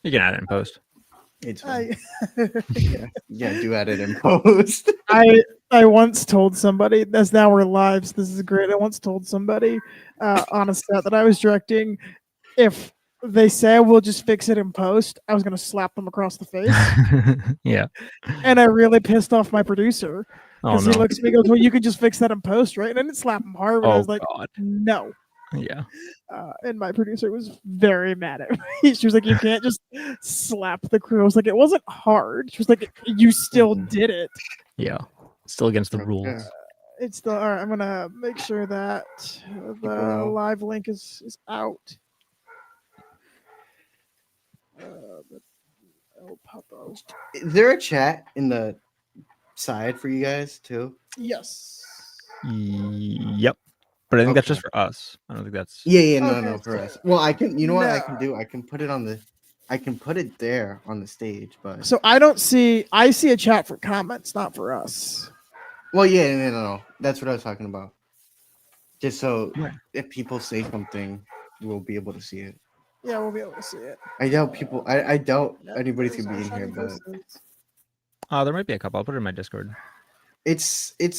You can add it in post. It's fine. I Yeah, do add it in post. I once told somebody, as now we're live, so this is great. I once told somebody on a set that I was directing, if they say we'll just fix it in post, I was gonna slap them across the face. Yeah. And I really pissed off my producer Oh because he no. looks at me and goes, "Well, you could just fix that in post, right?" And I didn't slap him hard, but I Oh was like, god. "No." Yeah. And my producer was very mad at me. She was like, "You can't just slap the crew." I was like, "It wasn't hard." She was like, "You still did it." Yeah. Still against the rules. Yeah. It's still all right. I'm gonna make sure that the know. live link is out. El Papo. Is there a chat in the side for you guys too? Yes. Yep. But I think that's Okay. just for us. I don't think that's Yeah, Okay, no, for so- us. Well, I can. You know what I No. can do? I can put it on the. I can put it there on the stage, but So I don't see. I see a chat for comments, not for us. well, yeah, no. That's what I was talking about. Just so Where? if people say something, we'll be able to see it. Yeah, we'll be able to see it. I doubt people. I doubt Yeah, anybody's there's gonna be in no here, shiny but faces. there might be a couple. I'll put it in my Discord. it's it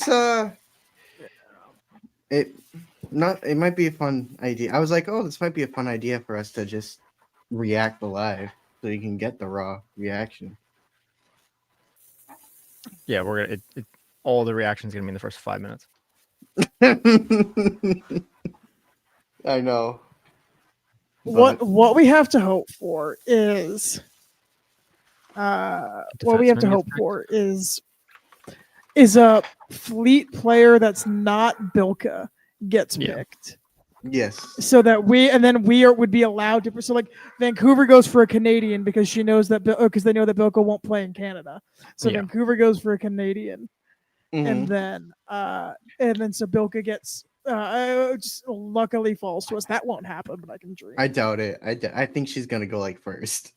not. It might be a fun idea. I was like, oh, this might be a fun idea for us to just react live, so you can get the raw reaction. Yeah, we're gonna all the reactions gonna be in the first 5 minutes. I know. What we have to hope for is what we have to defenseman hope gets for is a Fleet player that's not Bilka gets Yeah. picked. Yes. So that we would be allowed to. So like Vancouver goes for a Canadian because she knows that because they know that Bilka won't play in Canada. So Yeah. Vancouver goes for a Canadian, and Mhm. then so Bilka gets just luckily falls to us. That won't happen, but I can dream. I doubt it. I think she's gonna go like first.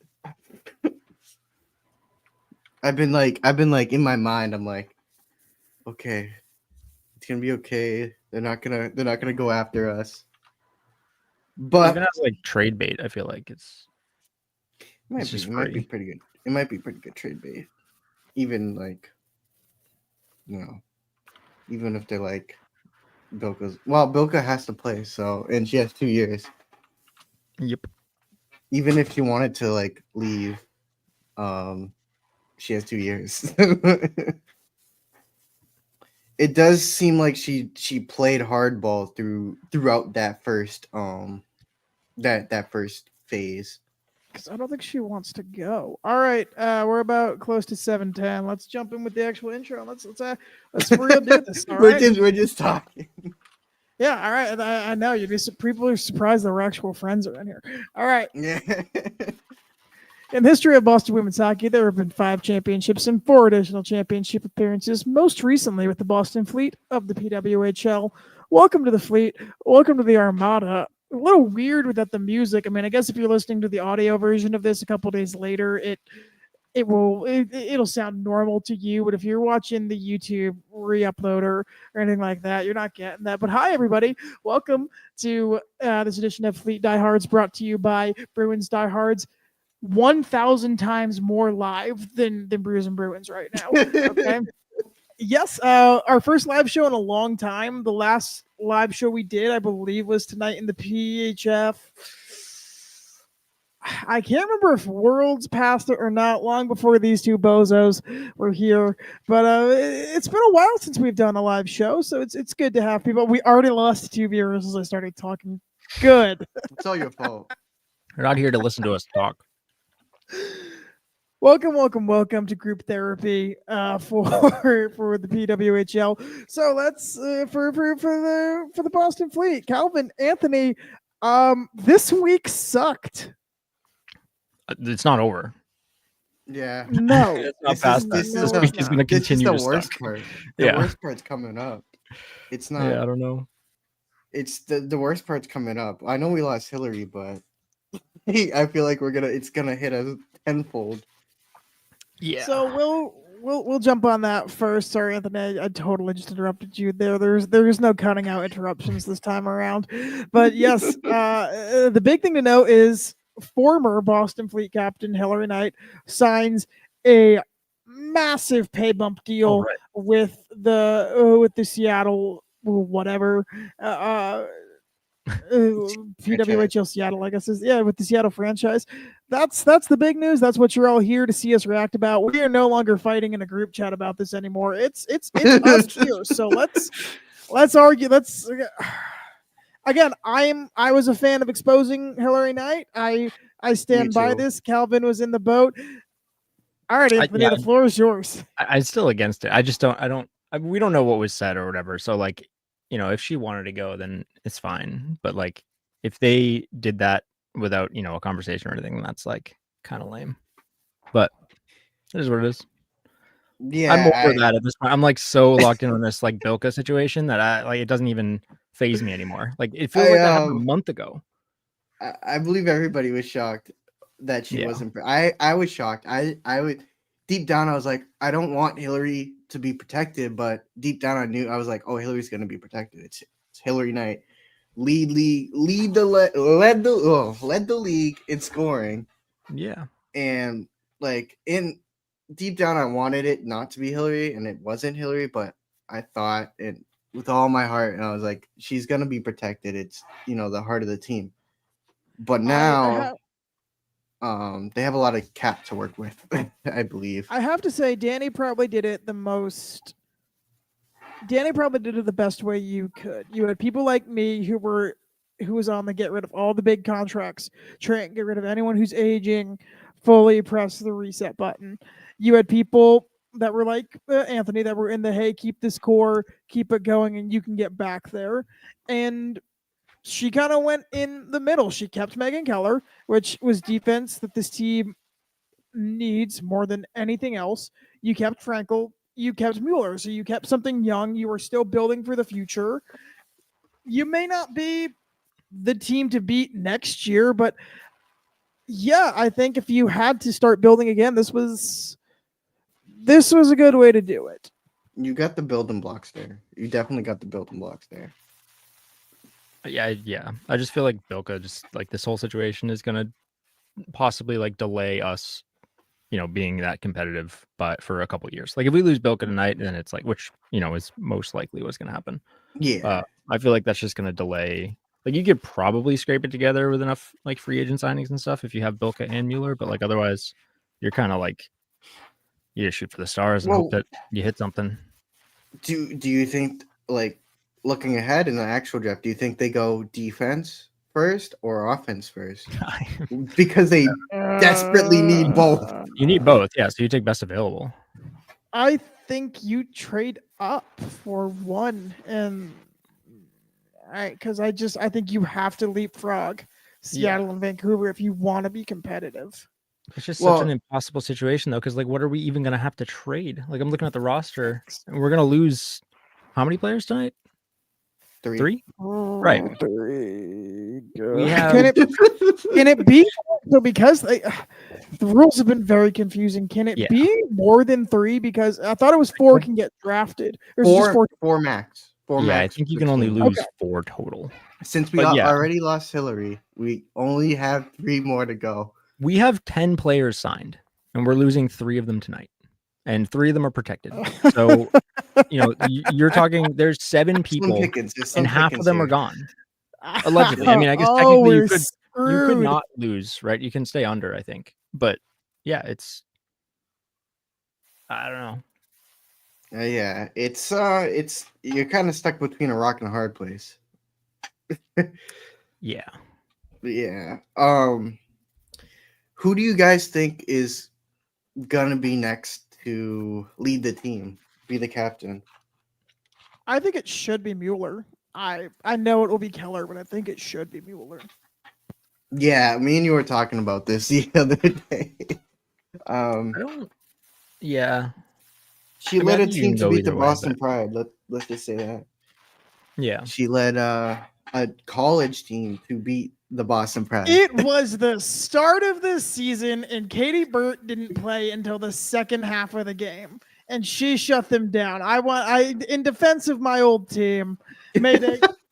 I've been like in my mind. I'm like, okay, it's gonna be okay. They're not gonna go after us. But Even as like trade bait, I feel like it's just it might be free. pretty good. It might be pretty good trade bait. Even like, even if they're like Bilka's. Well, Bilka has to play, so and she has 2 years. Yep. Even if she wanted to like leave, she has 2 years. It does seem like she played hardball throughout that first that first phase. Because I don't think she wants to go. All right, we're about close to 7:10. Let's jump in with the actual intro. Let's for real do this. All right. We're just talking. Yeah. All right. I know people are surprised that we're actual friends are in here. All right. Yeah. In the history of Boston women's hockey, there have been 5 championships and 4 additional championship appearances, most recently with the Boston Fleet of the PWHL. Welcome to the Fleet. Welcome to the Armada. A little weird without the music. I mean, I guess if you're listening to the audio version of this a couple days later, it'll sound normal to you. But if you're watching the YouTube re-upload or anything like that, you're not getting that. But hi, everybody. Welcome to this edition of Fleet Diehards, brought to you by Bruins Diehards. 1,000 times more live than Brews and Bruins right now. Okay. Yes, our first live show in a long time. The last live show we did, I believe, was tonight in the PHF. I can't remember if Worlds passed it or not. Long before these two bozos were here, but it's been a while since we've done a live show, so it's good to have people. We already lost 2 viewers as I started talking. Good. It's all your fault. You're not here to listen to us talk. Welcome to group therapy for the PWHL. So let's for the Boston Fleet, Calvin, Anthony. This week sucked. It's not over. Yeah. No, It's not past that. This week is going to This is continue the to worst suck. part. Yeah. The worst part's coming up. It's not. Yeah, I don't know. It's the worst part's coming up. I know we lost Hillary, but I feel like it's gonna hit us tenfold. Yeah. So we'll jump on that first. Sorry, Anthony, I totally just interrupted you there. There's no cutting out interruptions this time around. But yes, the big thing to know is former Boston Fleet captain Hillary Knight signs a massive pay bump deal right. with the Seattle whatever PWHL Seattle, I guess is with the Seattle franchise. That's the big news. That's what you're all here to see us react about. We are no longer fighting in a group chat about this anymore. It's us here. So let's argue. Let's again. I was a fan of exposing Hillary Knight. I stand by too. this. Calvin was in the boat. All right, Anthony, the floor is yours. I'm still against it. I just don't. We don't know what was said or whatever. So like, if she wanted to go, then it's fine. But like, if they did that without a conversation or anything, then that's like kind of lame. But it is what it is. Yeah, I'm over that at this point. I'm like so locked in on this like Bilka situation that I like it doesn't even phase me anymore. Like it feels like that happened a month ago. I believe everybody was shocked that she wasn't. I was shocked. I would deep down. I was like, I don't want Hillary to be protected, but deep down, I was like, oh, Hillary's gonna be protected. It's Hillary Knight, led the league in scoring. Yeah, and like in deep down, I wanted it not to be Hillary, and it wasn't Hillary, but I thought it with all my heart, and I was like, she's gonna be protected. It's the heart of the team. But now, they have a lot of cap to work with, I believe. I have to say, Danny probably did it the most. Danny probably did it the best way you could. You had people like me who was on the get rid of all the big contracts, try and get rid of anyone who's aging, fully press the reset button. You had people that were like Anthony that were in the hey, keep this core, keep it going, and you can get back there. And she kind of went in the middle. She kept Megan Keller, which was defense that this team needs more than anything else. You kept Frankel, you kept Mueller, so you kept something young. You were still building for the future. You may not be the team to beat next year, but yeah, I think if you had to start building again, this was a good way to do it. You got the building blocks there. You definitely got the building blocks there. Yeah. I just feel like Bilka, just like this whole situation is gonna possibly like delay us, being that competitive, but for a couple years. Like if we lose Bilka tonight, then it's like, which is most likely what's gonna happen. Yeah, I feel like that's just gonna delay. Like you could probably scrape it together with enough like free agent signings and stuff if you have Bilka and Mueller, but like otherwise, you're kind of like you just shoot for the stars and hope that you hit something. Do you think, like, looking ahead in the actual draft, do you think they go defense first or offense first? Because they desperately need both. You need both, yeah. So you take best available. I think you trade up for one, and because I think you have to leapfrog Seattle and Vancouver if you want to be competitive. It's just such an impossible situation, though, because like, what are we even gonna have to trade? Like, I'm looking at the roster, and we're gonna lose how many players tonight? Three? Right. 3. We have. Can it be so? Because the rules have been very confusing. Can it be more than 3? Because I thought it was 4 can get drafted. Four max. I think you can only lose 4 total. Since we already lost Hillary, we only have 3 more to go. We have 10 players signed, and we're losing 3 of them tonight, and 3 of them are protected. So, you're talking. There's 7 people, and half of them are gone. Allegedly, I mean, I guess technically you could not lose, right? You can stay under, I think, but yeah, I don't know. Yeah, it's you're kind of stuck between a rock and a hard place. Yeah. Who do you guys think is gonna be next to lead the team, be the captain? I think it should be Mueller. I know it will be Keller, but I think it should be Mueller. Yeah, me and you were talking about this the other day. Yeah. She led a team to beat the Boston Pride. Let's just say that. Yeah. She led a college team to beat the Boston Pride. It was the start of the season, and Katie Burt didn't play until the second half of the game, and she shut them down. I in defense of my old team, may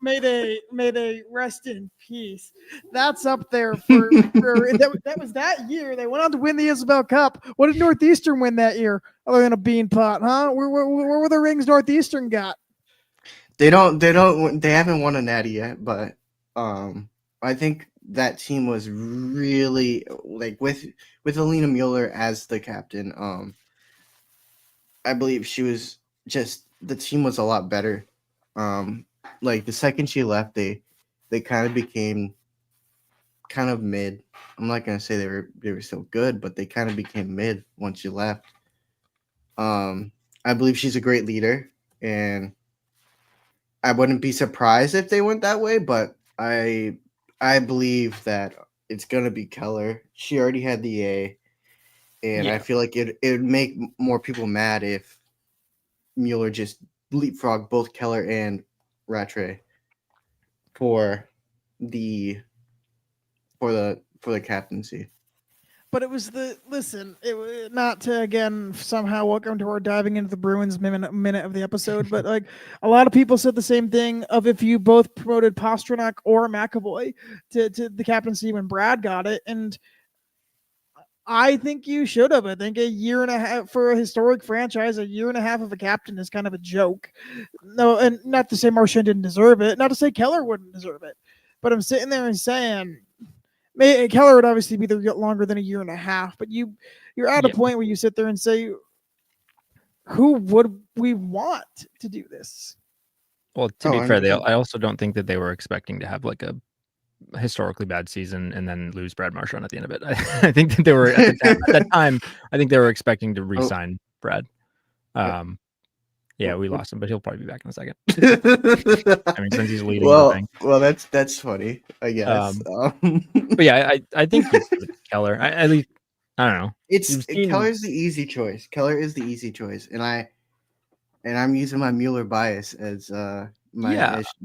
May they rest in peace. That's up there for that was that year. They went on to win the Isabel Cup. What did Northeastern win that year? Other than a bean pot, huh? Where were the rings Northeastern got? They haven't won a natty yet, but I think that team was really like with Alina Mueller as the captain. I believe she was just the team was a lot better. Like the second she left, they kind of became kind of mid. I'm not gonna say they were still good, but they kind of became mid once she left. I believe she's a great leader, and I wouldn't be surprised if they went that way. But I believe that it's gonna be Keller. She already had the A, and I feel like it would make more people mad if Mueller just leapfrog both Keller and Rattray for the captaincy. But it was it was not to again somehow welcome to our diving into the Bruins minute of the episode, but like a lot of people said the same thing of if you both promoted Pasternak or McAvoy to the captaincy when Brad got it, and I think you should have. I think a year and a half for a historic franchise, a year and a half of a captain is kind of a joke. No, and not to say Marchand didn't deserve it, not to say Keller wouldn't deserve it, but I'm sitting there and saying, Keller would obviously be there longer than a year and a half, but you're at a point where you sit there and say, who would we want to do this? Well, to be fair, I also don't think that they were expecting to have like a historically bad season and then lose Brad Marchand at the end of it. I think that they were at that time. I think they were expecting to re-sign Brad. Yeah, we lost him, but he'll probably be back in a second. I mean, since he's leading the thing. Well, that's funny, I guess. But yeah, I think Keller. At least I don't know. Keller's the easy choice. Keller is the easy choice, and I'm using my Mueller bias as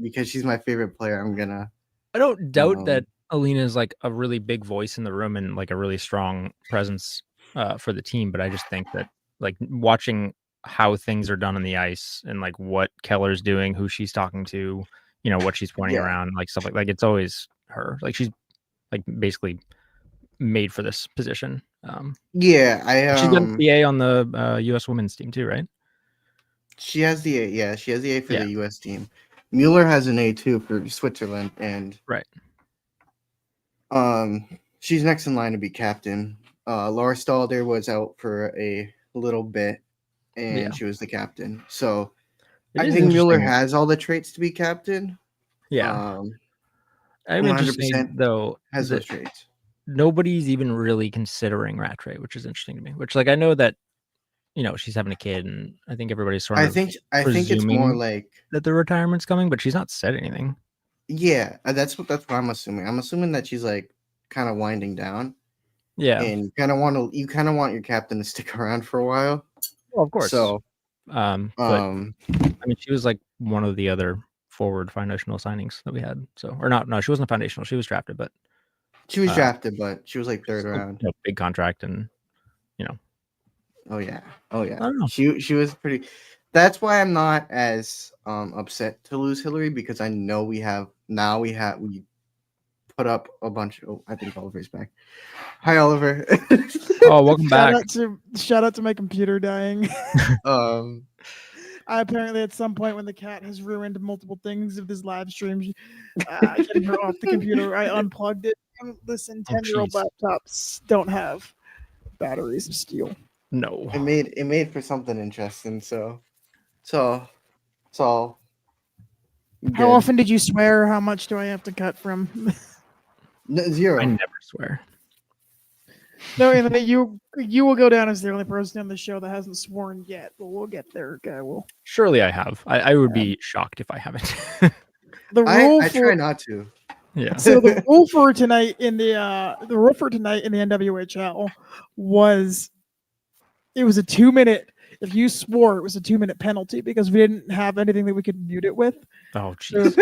because she's my favorite player. I'm gonna. I don't doubt that Alina is like a really big voice in the room and like a really strong presence for the team, but I just think that like watching how things are done on the ice and like what Keller's doing, who she's talking to, you know, what she's pointing around, like stuff like it's always her. Like she's like basically made for this position. She's got the A on the U.S. women's team too, right? She has the A. Yeah, she has the A for the U.S. team. Mueller has an A too for Switzerland, and she's next in line to be captain. Laura Stalder was out for a little bit, and she was the captain. So I think Mueller has all the traits to be captain. Yeah, I'm interested though. Has those traits. Nobody's even really considering Rattray, which is interesting to me. Which, like, I know that you know she's having a kid, and I think everybody's sort of. I think it's more like that the retirement's coming, but she's not said anything. Yeah, that's what I'm assuming. I'm assuming that she's like kind of winding down. Yeah, and you kind of want your captain to stick around for a while. Well, of course. So, but I mean, she was like one of the other forward foundational signings that we had. So, or not? No, she wasn't foundational. She was drafted, but she was drafted, but she was like third round. Big contract, and you know. Oh yeah. I don't know. She was pretty. That's why I'm not as upset to lose Hillary, because I know we put up a bunch. Oh, I think Oliver's back. Hi, Oliver. Oh, welcome back. Shout out to my computer dying. I apparently at some point when the cat has ruined multiple things of this live stream, getting her off the computer, I unplugged it. And listen, 10-year-old laptops don't have batteries of steel. No, it made for something interesting. So all. How often did you swear? How much do I have to cut from? No, 0. I never swear. No, Anthony, you will go down as the only person on the show that hasn't sworn yet, but we'll get there. Okay, surely I have. I would be shocked if I haven't. I try not to. Yeah. So the rule for tonight in the NWHL was it was a 2-minute. If you swore, it was a 2-minute penalty because we didn't have anything that we could mute it with. Oh, jeez.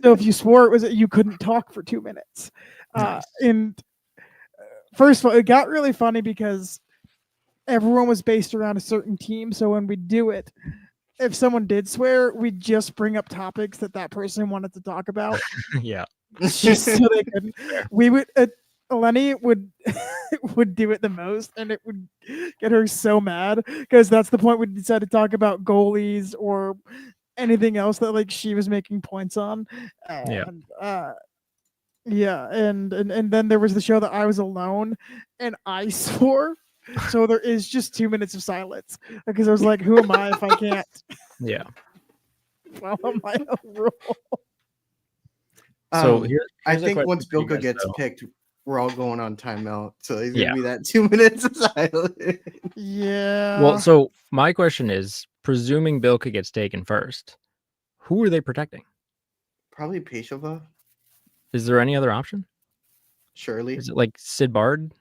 So if you swore, it was you couldn't talk for 2 minutes. Nice. And first of all, it got really funny because everyone was based around a certain team. So when we do it, if someone did swear, we'd just bring up topics that person wanted to talk about. Yeah. Just so they couldn't. We would. Lenny would would do it the most, and it would get her so mad because that's the point we decided to talk about goalies or anything else that like she was making points on. And yeah, and then there was the show that I was alone and I swore. So there is just 2 minutes of silence because I was like, "Who am I if I can't?" Yeah. Follow my own rule. So I think once Bilka gets picked, we're all going on timeout. So it's gonna be that 2 minutes of silence. Yeah. Well, so my question is, presuming Bilka gets taken first, who are they protecting? Probably Peshova. Is there any other option? Shirley. Is it like Sid Bard?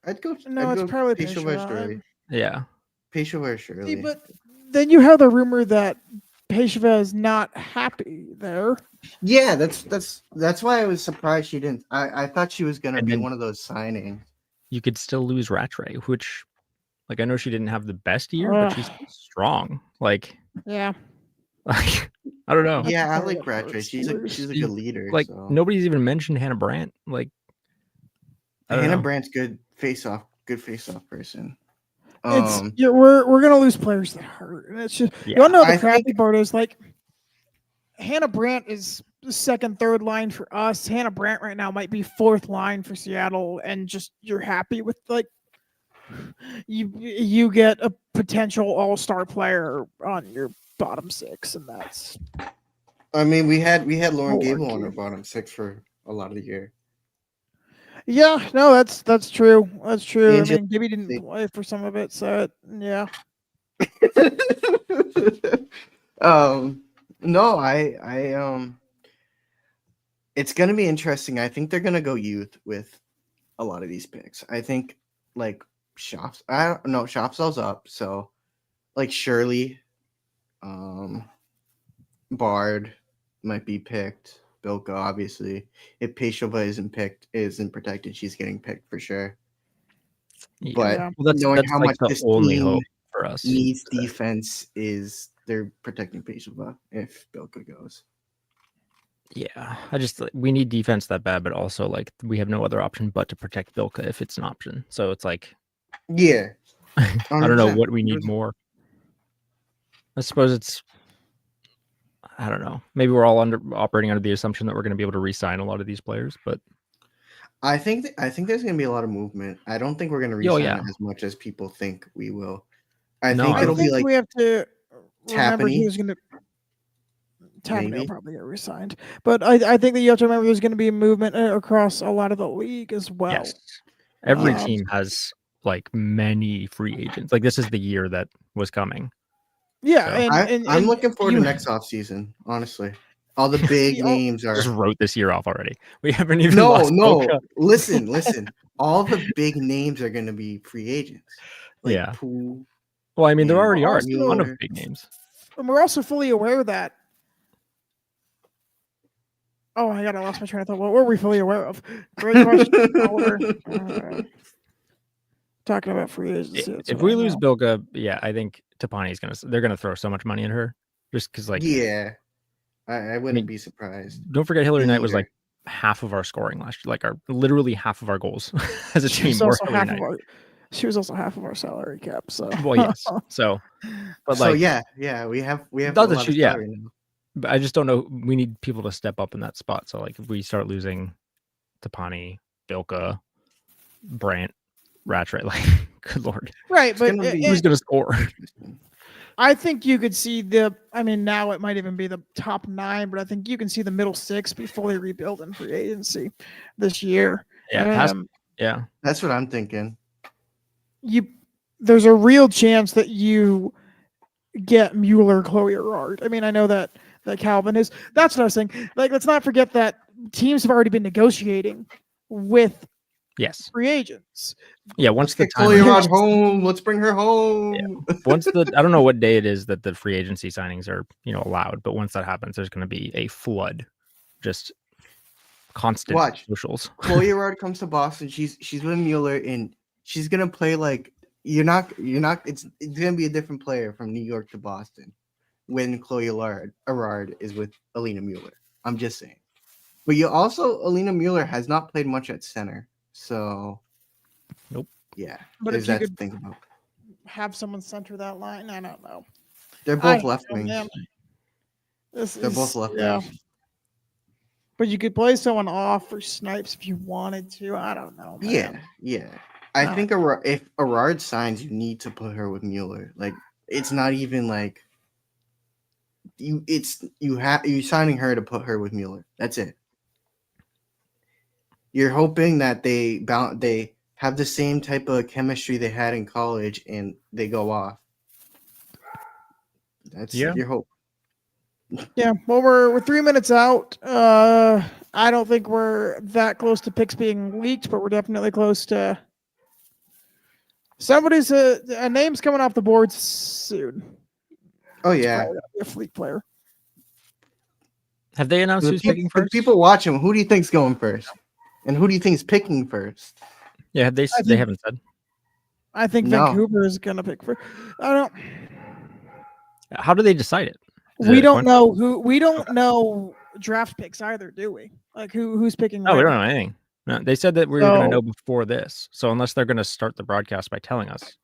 I'd go. No, I'd it's go probably Peshova. Shirley. Yeah. Peshova or Shirley. See, but then you have the rumor that Peshova is not happy there. Yeah, that's why I was surprised she didn't. I thought she was gonna be one of those signings. You could still lose Rattray, which, like, I know she didn't have the best year, but she's strong. Like, yeah. Like, I don't know. Yeah, I like Rattray. She's a good leader. Like, nobody's even mentioned Hannah Brandt. Like, Hannah Brandt's good face-off person. We're gonna lose players that hurt. And it's just you all know the crappy part is like Hannah Brandt is the second, third line for us. Hannah Brandt right now might be fourth line for Seattle, and just you're happy with like you get a potential all-star player on your bottom six, and that's. I mean, we had Lauren Gable on our bottom six for a lot of the year. Yeah, no, that's true. That's true. I mean, Gibby didn't play for some of it, so yeah. No, it's gonna be interesting. I think they're gonna go youth with a lot of these picks. I think like Shopsell's up, so like Shirley, Bard might be picked. Bilka, obviously. If Peshova isn't protected, she's getting picked for sure. Yeah. But knowing how like much this only team hope for us needs defense is they're protecting Peshova if Bilka goes. Yeah, we need defense that bad, but also like we have no other option but to protect Bilka if it's an option. So it's like, yeah, I don't know what we need more. I suppose I don't know. Maybe we're all operating under the assumption that we're going to be able to re-sign a lot of these players, but I think there's going to be a lot of movement. I don't think we're going to re-sign as much as people think we will. I think it'll be like we have to remember Tapani. who's going to. Tapani will probably get re-signed, but I think that you have to remember there's going to be movement across a lot of the league as well. Yes, every team has like many free agents. Like this is the year that was coming. Yeah, so. I'm looking forward to next off season. Honestly, all the big names are. Just wrote this year off already. We haven't even. No. Listen. All the big names are going to be free agents. Like Pooh. Well, I mean, there already are a ton of big names. And we're also fully aware that. Oh my god, I lost my train of thought. What were we fully aware of? Great question. Talking about free agency. If we lose Bilka, I think Tapani's they're gonna throw so much money at her just because like I wouldn't be surprised. Don't forget Hillary Knight was like half of our scoring last year, like literally half of our goals as a team. She was also half of our salary cap. So well, yes. So, but like, we have not that now. But I just don't know. We need people to step up in that spot. So like if we start losing Tapani, Bilka, Brandt, Rattray, like good lord, right? But who's gonna score? I think you could see now it might even be the top 9, but I think you can see the middle 6 be fully rebuilt in free agency this year. Yeah, that's what I'm thinking. There's a real chance that you get Mueller, Chloe Gerard. I mean, I know that Calvin is. That's what I was saying. Like, let's not forget that teams have already been negotiating with free agents. Yeah, once the time Chloe Gerard home, let's bring her home. Yeah. Once I don't know what day it is that the free agency signings are allowed, but once that happens, there's going to be a flood, just constant socials. Chloe Gerard comes to Boston. She's with Mueller, and she's gonna play like you're not. It's gonna be a different player from New York to Boston. when Chloe Arard is with Alina Mueller. I'm just saying. But you also, Alina Mueller has not played much at center. So, nope. Yeah. But there's if you that to could think about. have someone center that line, I don't know. They're both left wings. They're both left wings. But you could play someone off for Snipes if you wanted to. I don't know, man. Yeah. I think if Arard signs, you need to put her with Mueller. Like, it's not even like you're signing her to put her with Mueller. That's it. You're hoping that they have the same type of chemistry they had in college and they go off. That's your hope. Yeah, well, we're 3 minutes out. I don't think we're that close to picks being leaked, but we're definitely close to somebody's a name's coming off the board soon. Oh yeah, a Fleet player. Have they announced who's picking first? People watching, who do you think's going first, and who do you think's picking first? Yeah, they haven't said. I think Vancouver is gonna pick first. I don't. How do they decide it? We don't know who. We don't know draft picks either, do we? Like who's picking? No, we don't know anything. No, they said that we were going to know before this. So unless they're going to start the broadcast by telling us,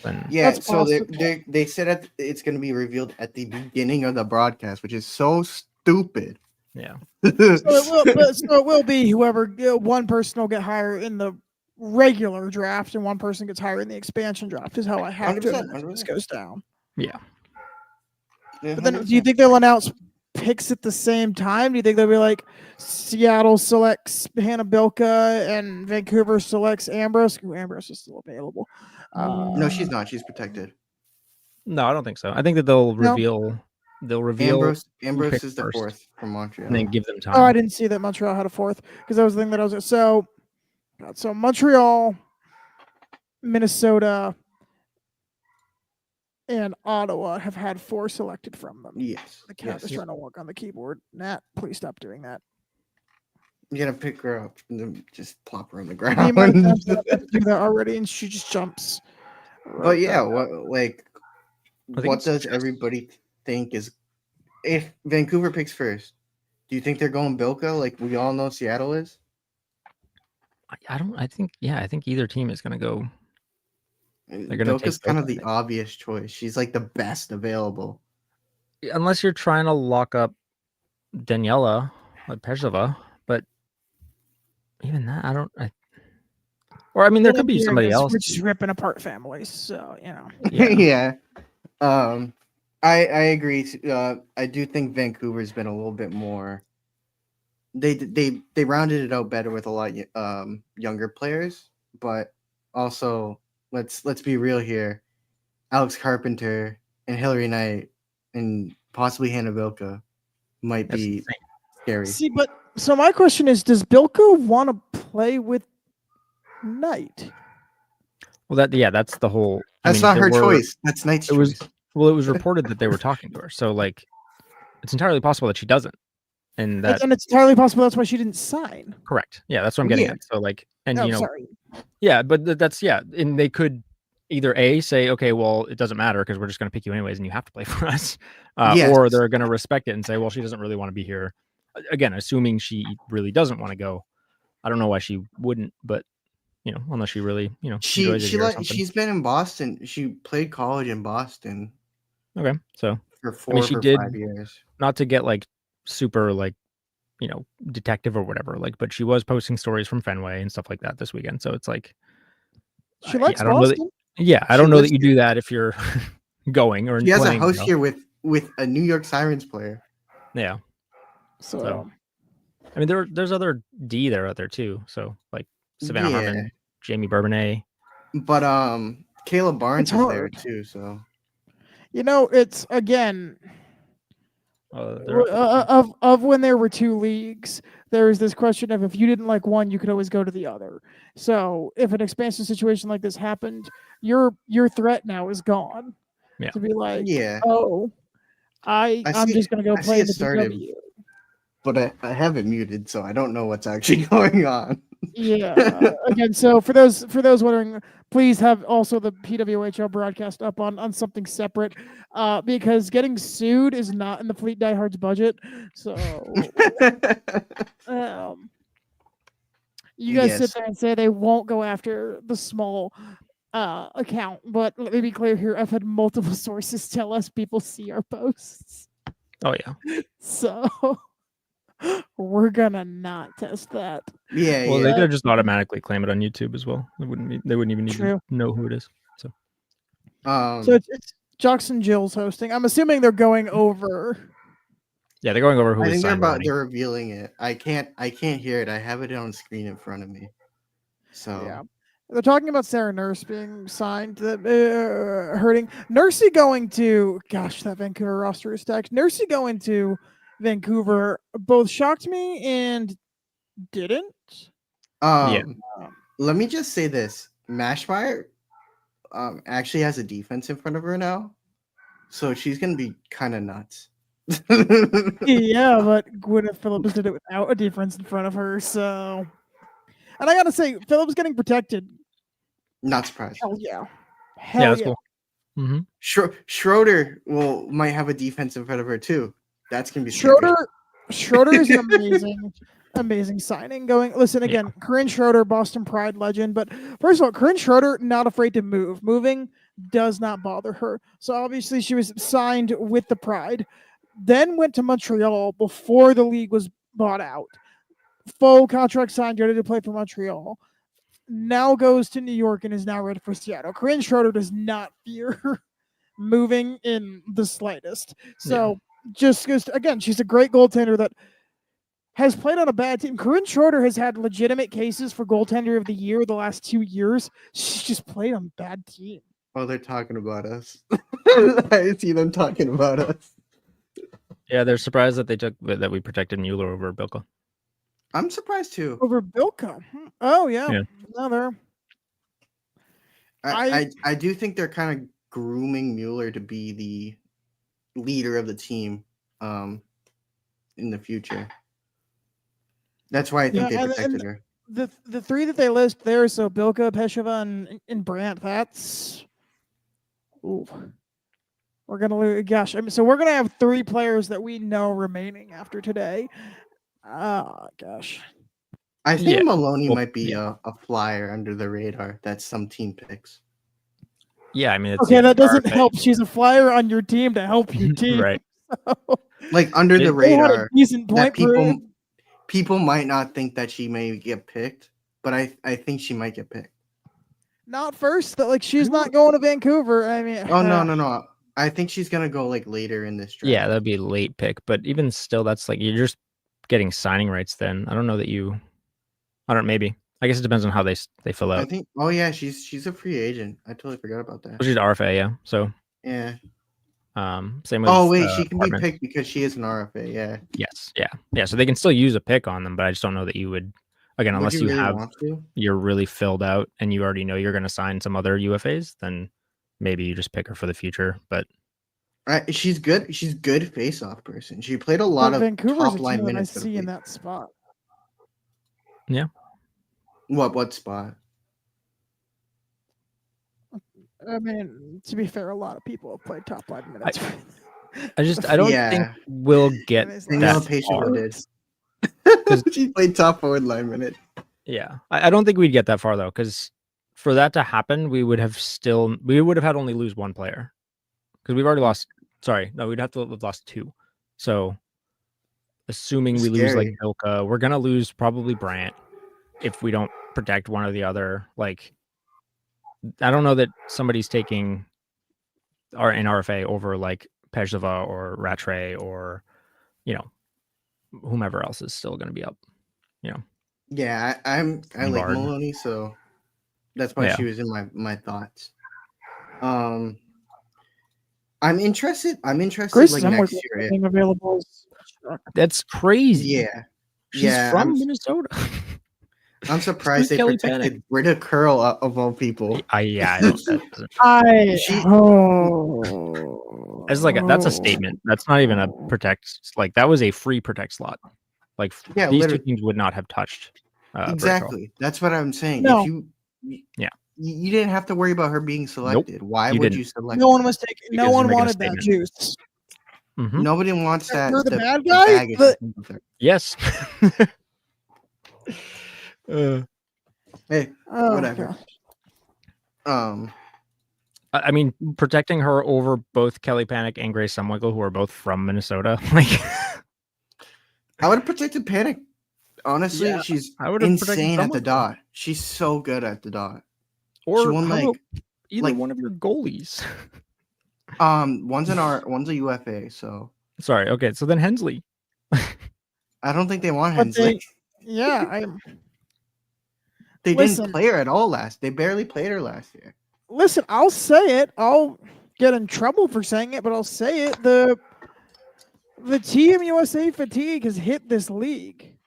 then so they said it's going to be revealed at the beginning of the broadcast, which is so stupid. Yeah. So it will be whoever one person will get higher in the regular draft and one person gets higher in the expansion draft is how I have to. This goes down. Yeah. But then, do you think they'll announce picks at the same time? Do you think they'll be like Seattle selects Hannah Bilka and Vancouver selects Ambrose? Ambrose is still available. No, she's not. She's protected. No, I don't think so. I think that they'll reveal. They'll reveal Ambrose is the fourth from Montreal, and then give them time. Oh, I didn't see that Montreal had a fourth because that was the thing that I was so Montreal, Minnesota, and Ottawa have had 4 selected from them. Yes. The cat is trying to work on the keyboard. Nat, please stop doing that. You're gonna pick her up and then just plop her on the ground. You might have to do that already, and she just jumps. But yeah, what does everybody think is if Vancouver picks first? Do you think they're going Bilka like we all know Seattle is? I think either team is gonna go. Bilka's kind of the obvious choice. She's like the best available. Unless you're trying to lock up Daniela Pezhova, but even that, there could be somebody else. We're just ripping apart families, so you know. Yeah. I agree. I do think Vancouver's been a little bit more. They rounded it out better with a lot younger players, but also let's be real here. Alex Carpenter and Hillary Knight and possibly Hannah Bilka might be scary. See, so my question is, does Bilka want to play with Knight? Well, that's the whole. That's not her choice. That's Knight's choice. It was reported that they were talking to her, so like, it's entirely possible that she doesn't, and it's entirely possible that's why she didn't sign. Correct. Yeah, that's what I'm getting at. So like, and sorry. Yeah, but that's and they could either say, okay, well, it doesn't matter because we're just going to pick you anyways, and you have to play for us, or they're going to respect it and say, well, she doesn't really want to be here. Again, assuming she really doesn't want to go. I don't know why she wouldn't, but unless she really she's been in Boston. She played college in Boston. Okay, so for 4 or 5 years. Not to get like super like detective or whatever, like, but she was posting stories from Fenway and stuff like that this weekend. So it's like she likes I don't Boston. I don't know that you do that if you're going or she has a house here with a New York Sirens player. Yeah. So I mean, there's other D there out there too. So like Savannah Harmon, Jamie Bourbonnais, but Kayla Barnes is there too. So it's again. Of when there were 2 leagues, there was this question of if you didn't like one, you could always go to the other. So if an expansion situation like this happened, your threat now is gone. Yeah. To be like, I'm just gonna go play the PW. But I have it muted, so I don't know what's actually going on. Yeah. Again, so for those wondering, please have also the PWHL broadcast up on something separate, because getting sued is not in the Fleet Diehards budget. So, you guys sit there and say they won't go after the small account, but let me be clear here. I've had multiple sources tell us people see our posts. Oh yeah. So we're gonna not test that. Yeah. Well, they could just automatically claim it on YouTube as well. They wouldn't even need to know who it is. So it's Jocks and Jill's hosting. I'm assuming they're going over. Yeah, they're going over who I is think signed. they're revealing it. I can't hear it. I have it on screen in front of me. So yeah. They're talking about Sarah Nurse being signed. Hurting Nursey going to. Gosh, that Vancouver roster is stacked. Nursey going to Vancouver both shocked me and didn't. Let me just say this: Mashfire actually has a defense in front of her now, so she's gonna be kind of nuts. Yeah, but Gwyneth Phillips did it without a defense in front of her, so. And I gotta say, Phillips getting protected. Not surprised. Hell yeah. That's cool. Mm-hmm. Schroeder might have a defense in front of her too. That's gonna be Schroeder is an amazing signing. Listen again, Corinne Schroeder, Boston Pride legend. But first of all, Corinne Schroeder not afraid to move. Moving does not bother her. So obviously she was signed with the Pride, then went to Montreal before the league was bought out. Full contract signed, ready to play for Montreal. Now goes to New York and is now ready for Seattle. Corinne Schroeder does not fear moving in the slightest. So just goes again, she's a great goaltender that has played on a bad team. Corinne Schroeder has had legitimate cases for goaltender of the year the last 2 years. She's just played on bad team. Oh, they're talking about us. I see them talking about us. Yeah, they're surprised that we protected Mueller over Bilka. I'm surprised too. Over Bilka. Oh yeah. Another. I do think they're kind of grooming Mueller to be the leader of the team in the future. That's why I think they protected her. The three that they list there, so Bilka, Peshova, and Brandt, that's we're gonna lose. Gosh, so we're gonna have 3 players that we know remaining after today. Gosh. I think Maloney might be a flyer under the radar that some team picks. Yeah, I mean, okay, that doesn't help. She's a flyer on your team to help your team, right? So, like under the radar, had a decent point that people might not think that she may get picked, but I think she might get picked. Not first, like she's not going to Vancouver. I mean, no. I think she's gonna go like later in this draft. Yeah, that'd be a late pick, but even still, that's like you're just getting signing rights. Then I don't know that you. I don't. Maybe I guess it depends on how they fill out. I think. Oh yeah, she's a free agent. I totally forgot about that. Well, she's RFA, yeah. So yeah. Same with. Oh wait, she can be picked because she is an RFA. Yeah. Yes. Yeah. So they can still use a pick on them, but I just don't know that you would. Again, unless you have you're really filled out and you already know you're going to sign some other UFAs, then maybe you just pick her for the future. But she's good. She's good face-off person. She played a lot of top line minutes. I see in that spot. Yeah. What spot? I mean, to be fair, a lot of people have played top line minutes. I don't think we'll get that far. Did. She played top forward line minute. Yeah, I don't think we'd get that far though, because for that to happen, we would have had only lose 1 player, because we've already lost. Sorry, no, we'd have to have lost 2. So, assuming we lose like Bilka, we're gonna lose probably Brandt if we don't protect one or the other. Like, I don't know that somebody's taking an RFA over like Peshova or Rattray or whomever else is still going to be up. Yeah, I like Maloney, so that's why she was in my thoughts. I'm interested. Grace like next year. Being available. That's crazy. Yeah, she's from Minnesota. I'm surprised they protected Britta Curl of all people. That's a statement. That's not even a protect. Like that was a free protect slot. Like these 2 teams would not have touched Exactly. That's what I'm saying. No. If you didn't have to worry about her being selected. Nope, Why would you select? No one was taking. No one making a wanted that statement. juice. Nobody wants that. You're the bad guy. Yes. Hey, whatever. Gosh. I mean, protecting her over both Kelly Panic and Grace Sumwinkle, who are both from Minnesota, like I would have protected Panic. Honestly, Yeah, she's I would have insane at the Sumwinkle. dot. She's so good at the dot. Or she won either one of your goalies. One's a UFA. So sorry. Okay, so then Hensley. I don't think they want Hensley. They didn't play her at all They barely played her last year. Listen, I'll say it. I'll get in trouble for saying it, but I'll say it. The Team USA fatigue has hit this league.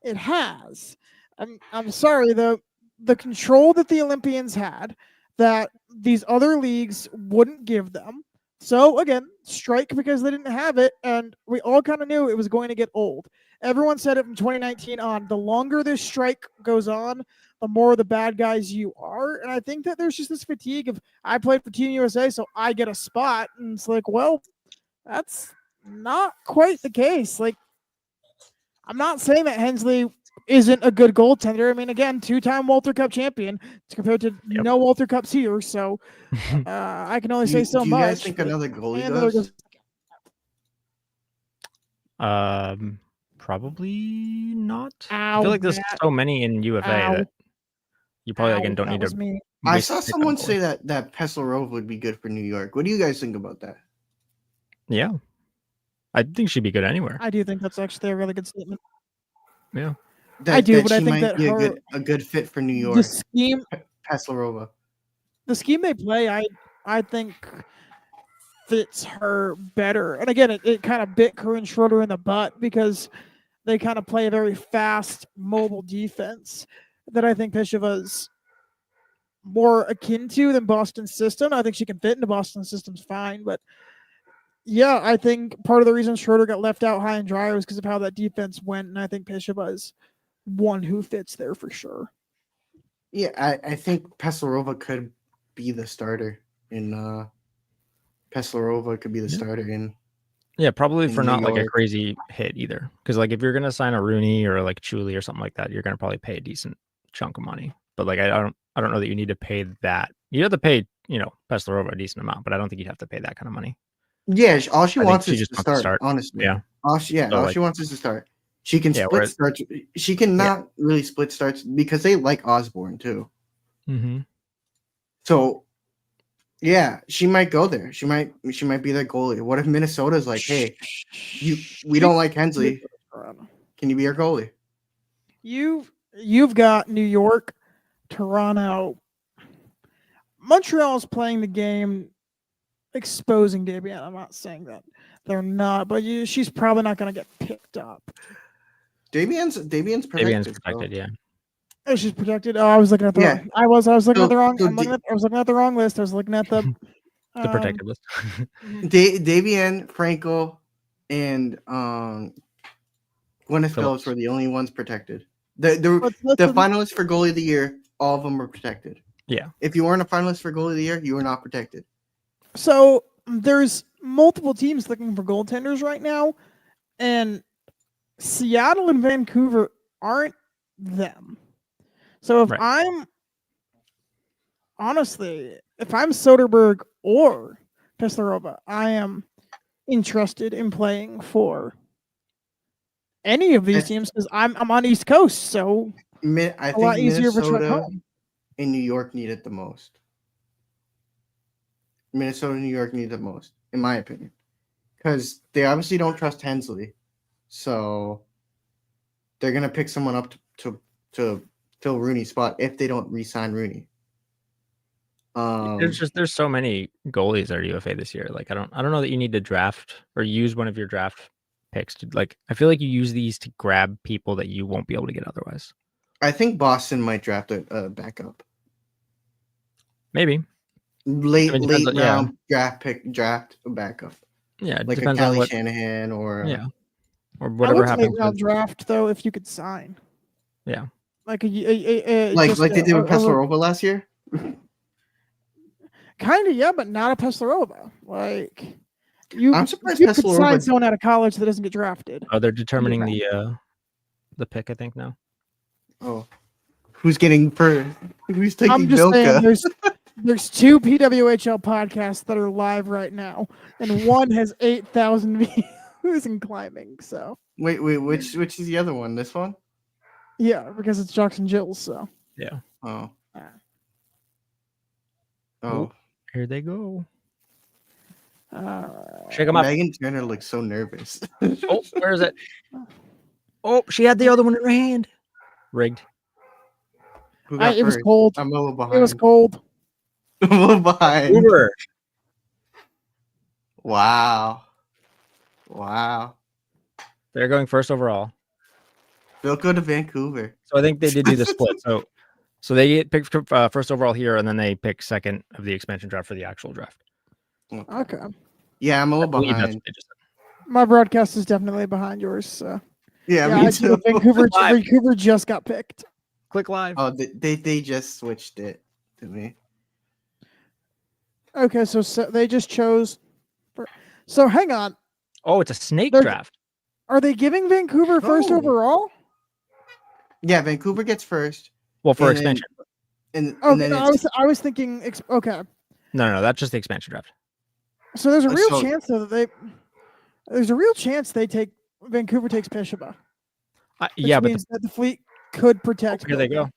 It has. I'm sorry. The control that the Olympians had, that these other leagues wouldn't give them. So again, strike because they didn't have it, and we all kind of knew it was going to get old. Everyone said it from 2019 on. The longer this strike goes on, the more the bad guys you are. And I think that there's just this fatigue of, I played for Team USA, so I get a spot. And it's like, well, that's not quite the case. Like, I'm not saying that Hensley isn't a good goaltender. I mean, again, 2-time Walter Cup champion compared to no Walter Cups here. So I can only say so much. Do you guys think another goalie goes? Probably not. I feel like there's so many in UFA that you probably again don't need to. I saw someone say that Peslarova would be good for New York. What do you guys think about that? Yeah, I think she'd be good anywhere. I do think that's actually a really good statement. Yeah, I do, but I think that be a good fit for New York. The scheme, Peslarova. The scheme they play, I think fits her better. And again, it kind of bit Corinne Schroeder in the butt because they kind of play a very fast, mobile defense that I think Pisheva's more akin to than Boston's system. I think she can fit into Boston's system's fine, but yeah, I think part of the reason Schroeder got left out high and dry was because of how that defense went, and I think Pisheva is one who fits there for sure. Yeah, I think Peslarova could be the starter in Peslarova could be the starter in. Yeah, probably for not like a crazy hit either. Because like if you're gonna sign a Rooney or like Chuli or something like that, you're gonna probably pay a decent chunk of money. But like I don't know that you need to pay that. You have to pay, Peslarova a decent amount, but I don't think you'd have to pay that kind of money. Yeah, all she wants is to start. Honestly, yeah. All she wants is to start. She can split starts. She can not really split starts because they like Osborne too. Mm-hmm. So, yeah, she might go there. She might be their goalie. What if Minnesota's like, hey, we don't like Hensley. Can you be our goalie? You've got New York, Toronto, Montreal's playing the game, exposing Davian. I'm not saying that they're not, but she's probably not going to get picked up. Davian's protected. Davian's protected, yeah. Oh, she's protected. Oh, I was looking at the. I was looking at the wrong. I was looking at the wrong list. I was looking at the the protected list. Davian, Frankel, and Gwyneth Phillips were the only ones protected. The finalists for goalie of the year, all of them were protected. Yeah. If you weren't a finalist for goalie of the year, you were not protected. So there's multiple teams looking for goaltenders right now, and Seattle and Vancouver aren't them. So if I'm Soderberg or Peslarova, I am interested in playing for any of these teams because I'm on East Coast, so I think lot easier Minnesota and New York need it the most. Minnesota and New York need it the most, in my opinion, because they obviously don't trust Hensley, so they're gonna pick someone up to fill Rooney's spot if they don't re-sign Rooney. There's so many goalies that are UFA this year. Like I don't know that you need to draft or use one of your draft picks to I feel like you use these to grab people that you won't be able to get otherwise. I think Boston might draft a backup. Maybe late round draft a backup. Yeah, like a Kelly Shanahan or or whatever happens. Late round draft though, if you could sign. Yeah. Like like they did with Peslarova last year. Kind of, yeah, but not a Peslarova. Like I'm surprised you could sign Peslarova. someone out of college that doesn't get drafted. Oh, they're determining the pick, I think now. Oh, who's getting first? Who's taking I'm just Bilka? saying, there's 2 PWHL podcasts that are live right now, and one has 8,000 views and climbing. So wait, which is the other one? This one? Yeah, because it's Jocks and Jills. So yeah. Oh, here they go. Shake them up. Megan Turner looks so nervous. Oh, where is it? Oh, she had the other one in her hand. Rigged. Who got it first? was cold. I'm a little behind. It was cold. I'm a little behind. Vancouver. Wow. They're going first overall. They'll go to Vancouver. So I think they did do the split. So they get picked first overall here, and then they pick second of the expansion draft for the actual draft. Okay. Yeah, I'm a little behind. My broadcast is definitely behind yours. So. Yeah, me too. Vancouver just got picked. Click live. Oh, they just switched it to me. Okay, so they just chose. So hang on. Oh, it's a snake draft. Are they giving Vancouver first overall? Yeah, Vancouver gets first. Well, for expansion. And then I was thinking. Okay. No, that's just the expansion draft. So there's a real chance that Vancouver takes Pesheba. Yeah, but means that the Fleet could protect. Here they go.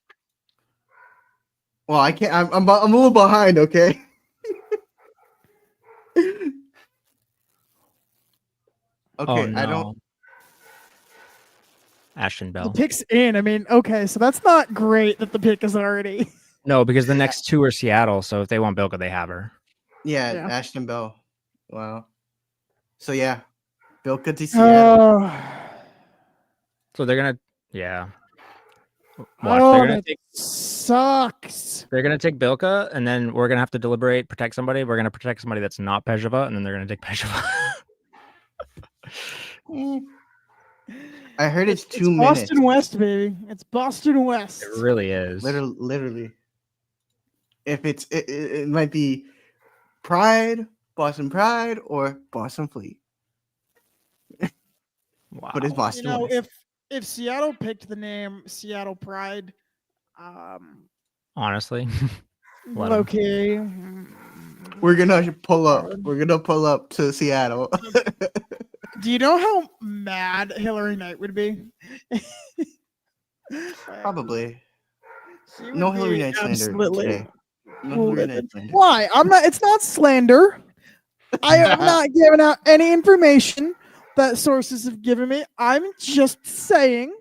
Well, I can't. I'm a little behind. Okay. Okay, no. I don't. Ashton Bell. The pick's in. I mean, okay, so that's not great that the pick is already. No, because the next 2 are Seattle. So if they want Bilka, they have her. Yeah, Ashton Bell. Wow. So yeah, Bilka to Seattle. So they're gonna, Watch, sucks. They're gonna take Bilka, and then we're gonna have to deliberate, protect somebody. We're gonna protect somebody that's not Pejeva, and then they're gonna take Pejeva. I heard it's 2 minutes. Boston West, baby. It's Boston West. It really is. Literally. If it might be Pride, Boston Pride, or Boston Fleet. Wow. But it's Boston West. If Seattle picked the name Seattle Pride, honestly, okay. We're gonna pull up. We're gonna pull up to Seattle. Do you know how mad Hillary Knight would be? Probably. No Hillary Knight slander today. No Hillary Knight slander. Why? It's not slander. I am not giving out any information that sources have given me. I'm just saying.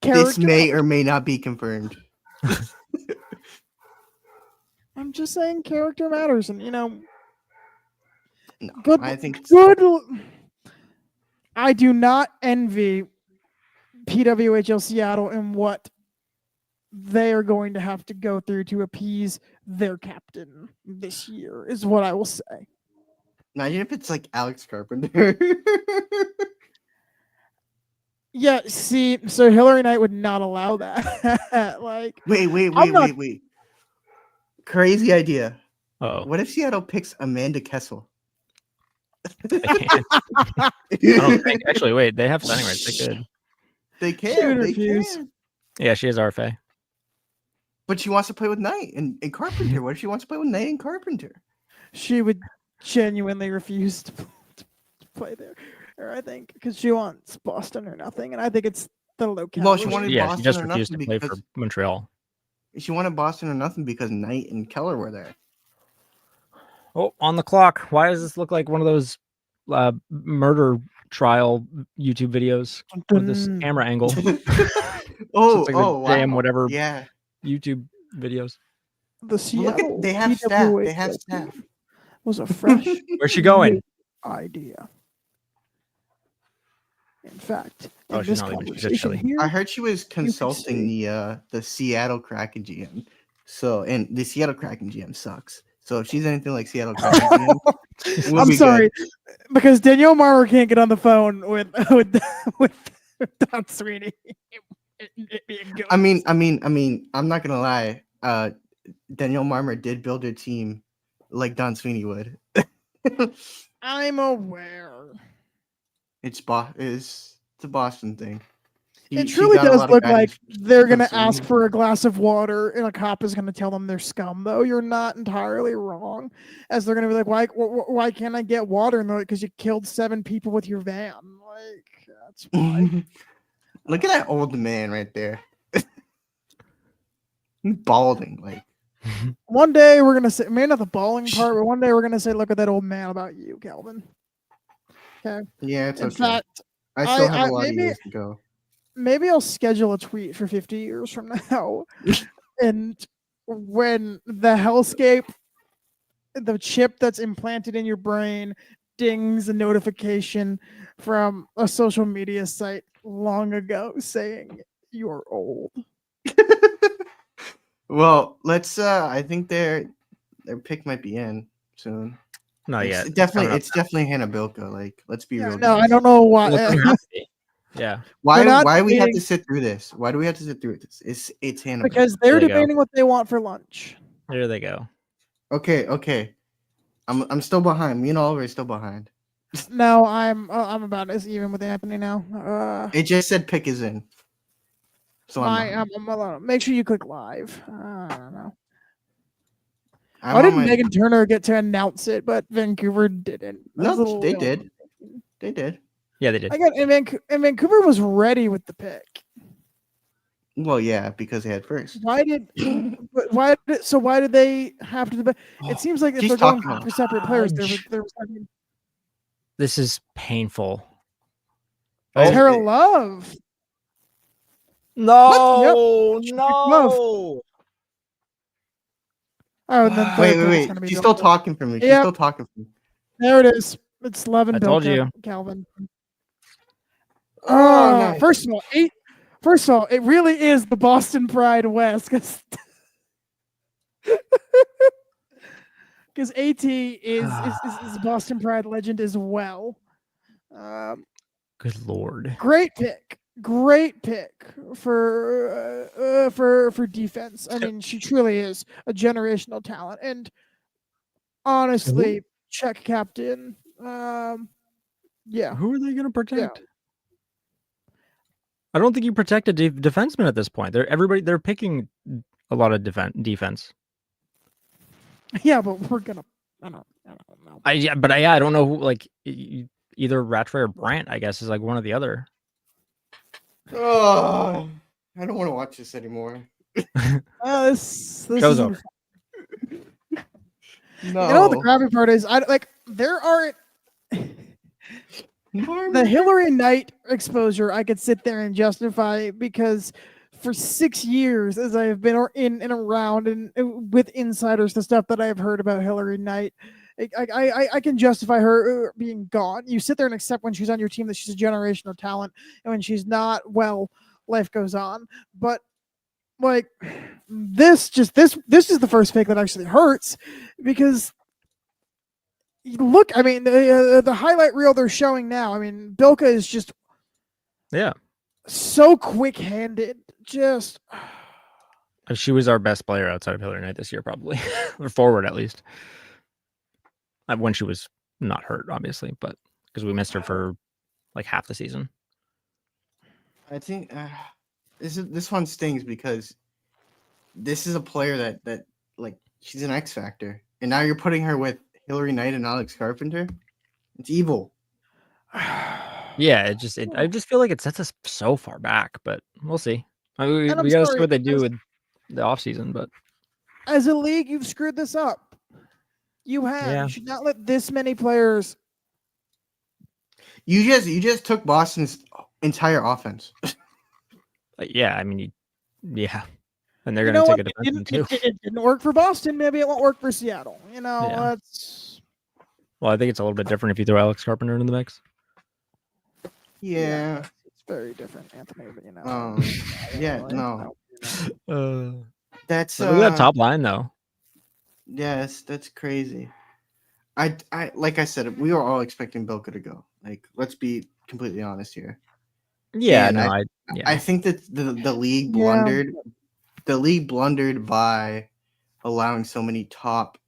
This may or may not be confirmed. I'm just saying character matters, and no, good. I think good. I do not envy PWHL Seattle and what they are going to have to go through to appease their captain this year, is what I will say. Imagine if it's like Alex Carpenter. Yeah, see, so Hillary Knight would not allow that. Wait. Crazy idea. Oh. What if Seattle picks Amanda Kessel? I don't think. Actually, wait, they have signing rights. They could. They can. Yeah, she is RFA. But she wants to play with Knight and Carpenter. What if she wants to play with Knight and Carpenter? She would genuinely refuse to play there. Or I think because she wants Boston or nothing, and I think it's the locale. Well, she wanted Boston she just refused to play for Montreal. She wanted Boston or nothing because Knight and Keller were there. Oh, on the clock. Why does this look like one of those murder trial YouTube videos with this camera angle? Wow. Damn, whatever. Yeah. YouTube videos. The Seattle they have staff. They have staff. Was a fresh. Where's she going? Idea. In fact, she's not leaving. Here, I heard she was consulting the Seattle Kraken GM. So, and the Seattle Kraken GM sucks. So if she's anything like Seattle Kraken GM, I'm sorry, because Danielle Marwer can't get on the phone with Don Sweeney. I mean, I'm not gonna lie. Danielle Marmer did build her team like Don Sweeney would. I'm aware. It's a Boston thing. It She truly got a does lot of look like guidance they're from going to ask Sweeney. for a glass of water and a cop is going to tell them they're scum, though. You're not entirely wrong. As they're going to be like, why can't I get water? And they're like, because you killed 7 people with your van. Like, that's why. Look at that old man right there. Balding. Like, one day we're going to say, maybe not the bawling part, but one day we're going to say, look at that old man about you, Calvin. Okay. Yeah, it's In okay. fact, I still have a lot of years to go. Maybe I'll schedule a tweet for 50 years from now. And when the hellscape, the chip that's implanted in your brain, dings a notification from a social media site long ago saying you're old. Well, let's I think their pick might be in soon. Not it's yet. Definitely Hannah Bilka. Like, let's be real. No, guys. I don't know why. Well, it have to be. Yeah. Why do we have to sit through this? Why do we have to sit through this? It's Hannah. Because they're debating what they want for lunch. There they go. Okay. I'm still behind. Me and Oliver are still behind. No, I'm about as even with Anthony now. It just said pick is in. So I'm make sure you click live. I don't know. Why didn't Megan Turner get to announce it, but Vancouver didn't? No, they did. They did. Yeah, they did. And Vancouver was ready with the pick. Well, yeah, because they had first. Why did they have to? It seems like if they're going for separate players, this is painful. Tara Love. No, no. Oh, and then wait. She's still talking for me. She's still talking for me. There it is. It's Levin. I told you, Calvin. Oh, no. First of all, it really is the Boston Pride West because AT is Boston Pride legend as well. Good Lord. Great pick for defense. I mean, she truly is a generational talent, and honestly, check captain. Yeah. Who are they going to protect? Yeah. I don't think you protect a defenseman at this point. They're picking a lot of defense. Yeah, but we're gonna. I don't know. I don't know who. Like either Rattray or Brandt, I guess, is like one or the other. Oh, I don't want to watch this anymore. This show's over. No. You know what the crappy part is? There aren't. The Hillary Knight exposure I could sit there and justify because for 6 years, as I've been in and around and with insiders, the stuff that I've heard about Hillary Knight, I can justify her being gone. You sit there and accept when she's on your team that she's a generational talent, and when she's not, well, life goes on. But like this is the first pick that actually hurts because. Look, I mean, the highlight reel they're showing now. I mean, Bilka is just, so quick-handed. Just, she was our best player outside of Hillary Knight this year, probably, or forward at least. When she was not hurt, obviously, but because we missed her for like half the season. I think this one stings because this is a player that like she's an X factor, and now you're putting her with Hillary Knight and Alex Carpenter. It's evil. Yeah, I just feel like it sets us so far back, but we'll see. I mean, we got to see what they do with the offseason, but as a league, you've screwed this up. You have. Yeah. You should not let this many players. You just took Boston's entire offense. Yeah, I mean, and they're going to take a defenseman too. It didn't work for Boston. Maybe it won't work for Seattle. That's. Well, I think it's a little bit different if you throw Alex Carpenter into the mix. Yeah. It's very different, Anthony. But no. That's look at that top line though. Yes, that's crazy. I like I said, we were all expecting Bilka to go. Like, let's be completely honest here. Yeah, Yeah. I think that the league blundered. The league blundered by allowing so many top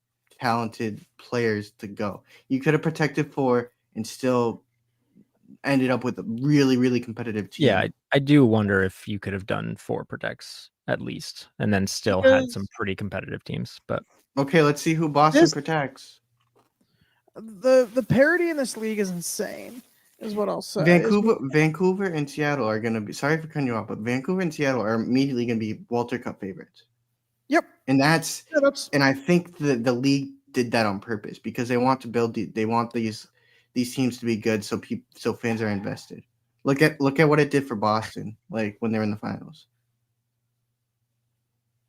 talented players to go. You could have protected 4 and still ended up with a really, really competitive team. Yeah, I do wonder if you could have done 4 protects at least, and then still had some pretty competitive teams. But okay, let's see who Boston protects. The parity in this league is insane, is what I'll say. Vancouver and Seattle are going to be. Sorry for cutting you off, but Vancouver and Seattle are immediately going to be Walter Cup favorites. Yep, and that's and I think the league did that on purpose because they want to build. They want these teams to be good, so fans are invested. Look at what it did for Boston, like when they're in the finals.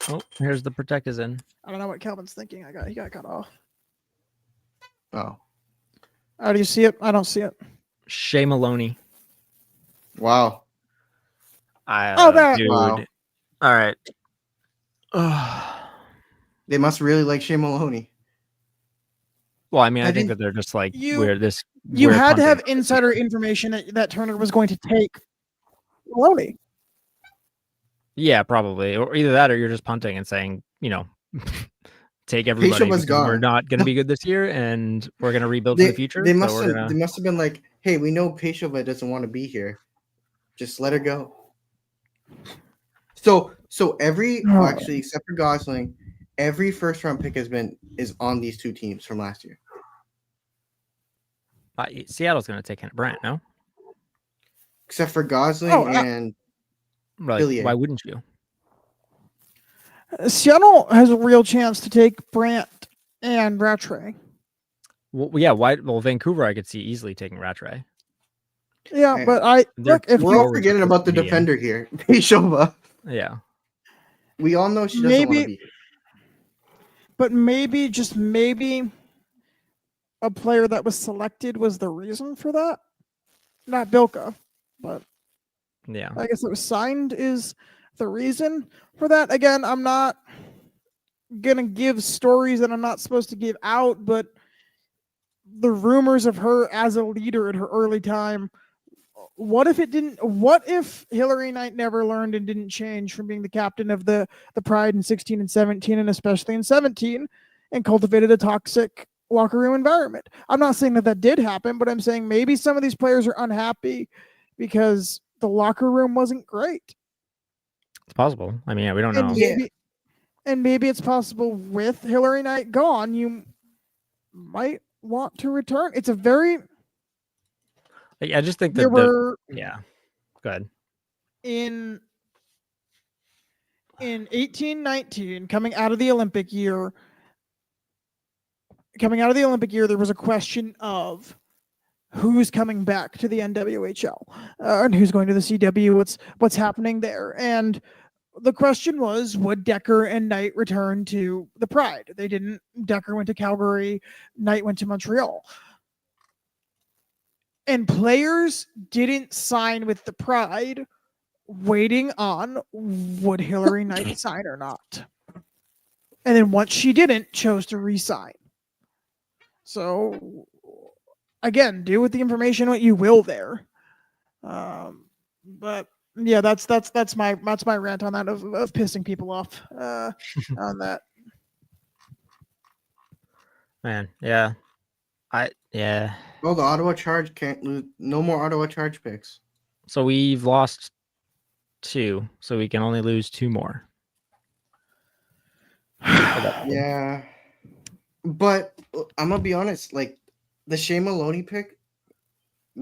Oh, here's the protect is in. I don't know what Calvin's thinking. He got cut off. Oh, do you see it? I don't see it. Shea Maloney. Wow. Dude. Wow. All right. They must really like Shea Maloney. Well, I mean, I think that they're just like you had to have insider information that Turner was going to take Maloney. Yeah, probably, or either that, or you're just punting and saying, take everybody because we're not going to be good this year, and we're going to rebuild for the future. They must have been like, hey, we know Peshova doesn't want to be here. Just let her go. So actually, except for Gosling, every first round pick is on these 2 teams from last year. Seattle's going to take Kenneth Brandt, no? Except for Gosling and Billier. Why wouldn't you? Seattle has a real chance to take Brandt and Rattray. Well, yeah. Why? Well, Vancouver, I could see easily taking Rattray. Yeah, but we're all forgetting about the defender here, Peshova. Yeah, we all know she doesn't want to be here. But just maybe, a player that was selected was the reason for that. Not Bilka, but yeah, I guess it was signed is the reason for that. Again, I'm not gonna give stories that I'm not supposed to give out, but the rumors of her as a leader in her early time. What if Hillary Knight never learned and didn't change from being the captain of the Pride in 16 and 17, and especially in 17, and cultivated a toxic locker room environment? I'm not saying that did happen, but I'm saying maybe some of these players are unhappy because the locker room wasn't great. It's possible. I mean, we don't know. Maybe it's possible with Hillary Knight gone, you might want to return. It's a very... I just think that yeah. Go ahead. In 18-19, coming out of the Olympic year, there was a question of who's coming back to the NWHL and who's going to the CW. What's happening there? And the question was, would Decker and Knight return to the Pride? They didn't. Decker went to Calgary. Knight went to Montreal. And players didn't sign with the Pride, waiting on would Hillary Knight sign or not. And then once she didn't, chose to re-sign. So again, do with the information what you will there. But yeah, that's my rant on that of pissing people off on that. Man, yeah. Well, the Ottawa Charge can't lose. No more Ottawa Charge picks. So we've lost 2, so we can only lose 2 more. Yeah, but I'm gonna be honest. Like the Shea Maloney pick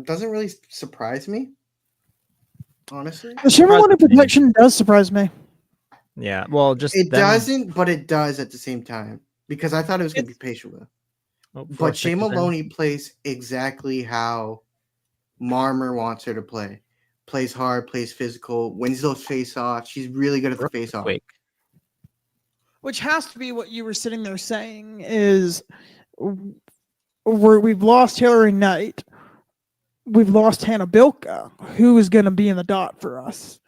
doesn't really surprise me. Honestly, the Shea Maloney protection does surprise me. Yeah, well, it doesn't, but it does at the same time because I thought it was gonna be Peshova. But Shea Maloney plays exactly how Marmer wants her to play. Plays hard, plays physical, wins those face-offs. She's really good at the face-off. Which has to be what you were sitting there saying is we've lost Hillary Knight. We've lost Hannah Bilka, who is going to be in the dot for us.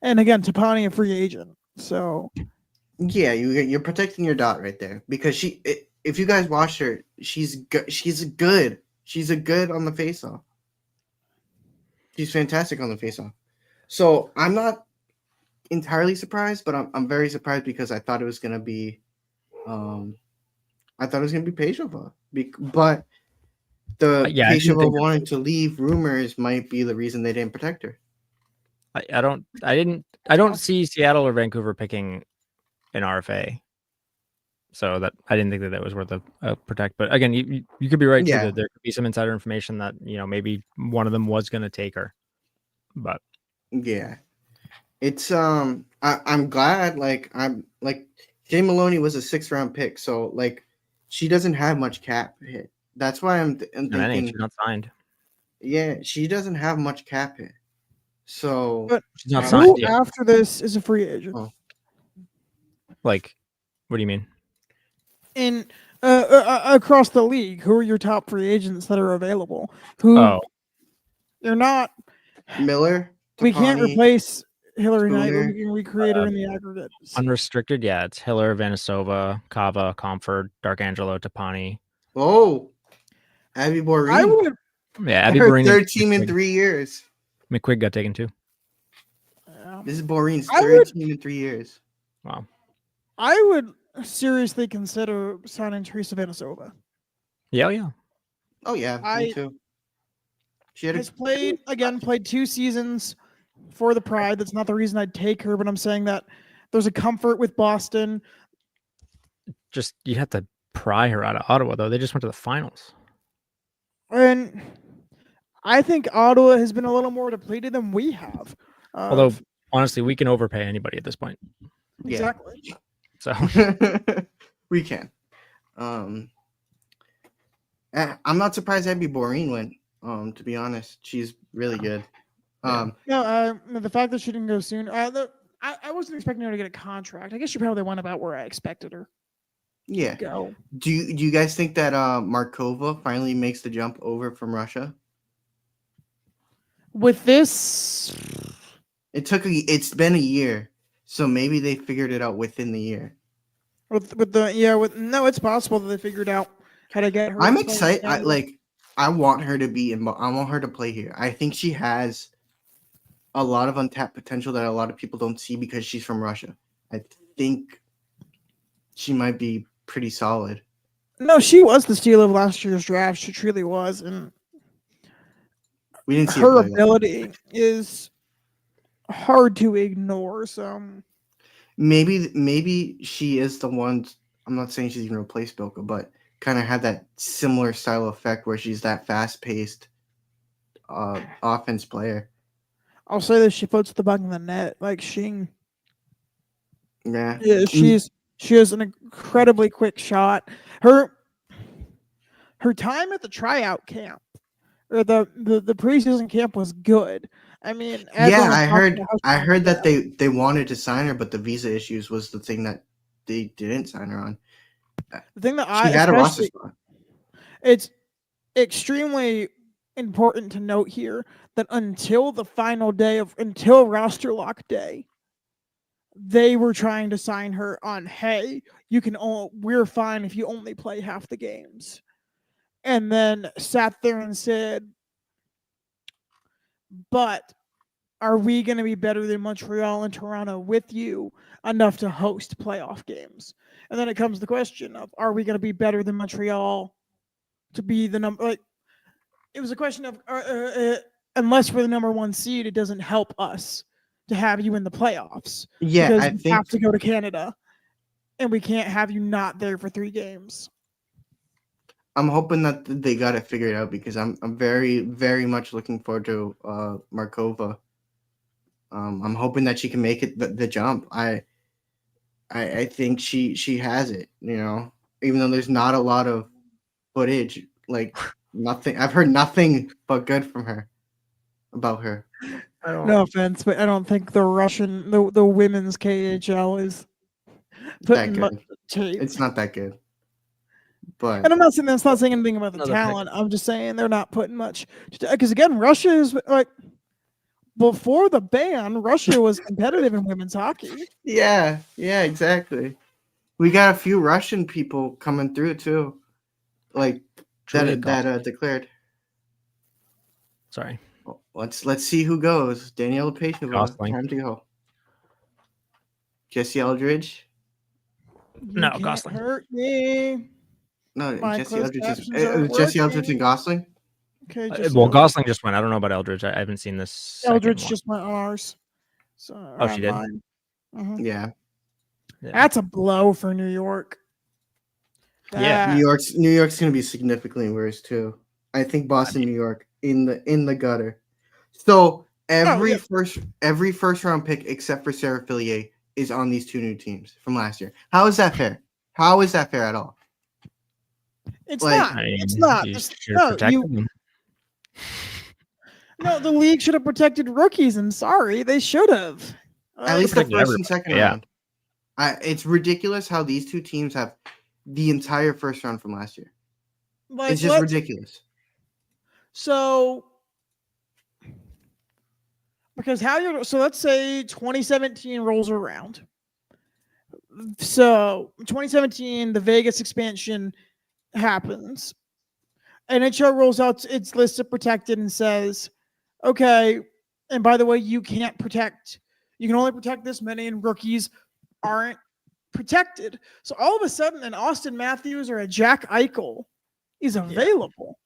And again, Tapani, a free agent. So, yeah, you're protecting your dot right there because if you guys watch her, she's good. She's good on the face-off. She's fantastic on the face-off. So I'm not entirely surprised, but I'm very surprised because I thought it was gonna be, Pejova, but the Yeah, I didn't Pejova think. wanting to leave rumors might be the reason they didn't protect her. I don't see Seattle or Vancouver picking an RFA. So that I didn't think that was worth a protect. But again, you could be right too, that there could be some insider information that maybe one of them was going to take her. But yeah, it's I'm glad. Jay Maloney was a 6th round pick, so like she doesn't have much cap hit. That's why I'm thinking she's not signed. Yeah, she doesn't have much cap hit. So but she's not who signed. after this is a free agent? Oh. Like, what do you mean? In across the league, who are your top free agents that are available? Who they're not. Miller. We can't replace Hillary Knight, but Spooner. we can recreate her in the aggregate. Unrestricted, yeah, it's Hiller, Vanisova, Kava, Comfort, Darkangelo, Tapani. Oh, Abby Boreen. I would. Yeah, Abby Boreen. Third team in 3 years. McQuigg got taken too. This is Boreen's third team in 3 years. Wow. I would seriously consider signing Teresa Vanisova. Yeah. Oh yeah, me too. She has played 2 seasons for the Pride. That's not the reason I'd take her, but I'm saying that there's a comfort with Boston. Just you have to pry her out of Ottawa, though. They just went to the finals. And I think Ottawa has been a little more depleted than we have. Although, honestly, we can overpay anybody at this point. Exactly. Yeah. So we can. I'm not surprised Abby Boreen went. To be honest, she's really good. The fact that she didn't go soon. I wasn't expecting her to get a contract. I guess she probably went about where I expected her. Yeah. To go. Do you guys think that Markova finally makes the jump over from Russia? With this, it's been a year, so maybe they figured it out within the year. It's possible that they figured out how to get her. I'm excited. I want her to be in. I want her to play here. I think she has a lot of untapped potential that a lot of people don't see because she's from Russia. I think she might be pretty solid. No, she was the steal of last year's draft. She truly was, and we didn't see her ability is hard to ignore. So maybe she is the one. I'm not saying she's even replaced Bilka, but kind of had that similar style effect where she's that fast-paced offense player. I'll say that she puts the puck in the net like she. Yeah. She has an incredibly quick shot. Her time at the tryout camp or the preseason camp was good. I mean, I heard that they wanted to sign her, but the visa issues was the thing that they didn't sign her on. The thing that she had a roster spot. It's extremely important to note here that until the final day until roster lock day, they were trying to sign her on, hey, we're fine if you only play half the games. And then sat there and said, but are we going to be better than Montreal and Toronto with you enough to host playoff games? And then it comes the question of, are we going to be better than Montreal to be the number? Like, it was a question of, unless we're the number 1 seed, it doesn't help us to have you in the playoffs. Yeah, because we have to go to Canada, and we can't have you not there for 3 games. I'm hoping that they got it figured out because I'm very, very much looking forward to Markova. I'm hoping that she can make it the jump. I think she has it. Even though there's not a lot of footage, like nothing. I've heard nothing but good from her. About her. No offense, but I don't think the women's KHL is that good. It's not that good. But and I'm not saying anything about the talent. I'm just saying they're not putting much. Because again, Russia is like before the ban, Russia was competitive in women's hockey. Yeah, exactly. We got a few Russian people coming through too, like that declared. Sorry. Let's see who goes. Daniela Pechova, time to go. Jesse Eldridge. You can't Gosling. hurt me. No, My Jesse Eldridge captions it was Jesse Eldridge and Gosling. Okay, Gosling just went. I don't know about Eldridge. I haven't seen this. Eldridge just went on ours. So she did. Mm-hmm. Yeah, that's a blow for New York. New York's gonna be significantly worse too. I think Boston, New York in the gutter. So every first round pick except for Sarah Fillier is on these two new teams from last year. How is that fair? How is that fair at all? It's not. It's not. No, the league should have protected rookies. I'm sorry, they should have. At least the first and second round. It's ridiculous how these two teams have the entire first round from last year. It's just ridiculous. So, because let's say 2017 rolls around. So 2017, the Vegas expansion happens. NHL rolls out its list of protected and says, okay, and by the way, you can only protect this many, and rookies aren't protected. So all of a sudden, an Austin Matthews or a Jack Eichel is available.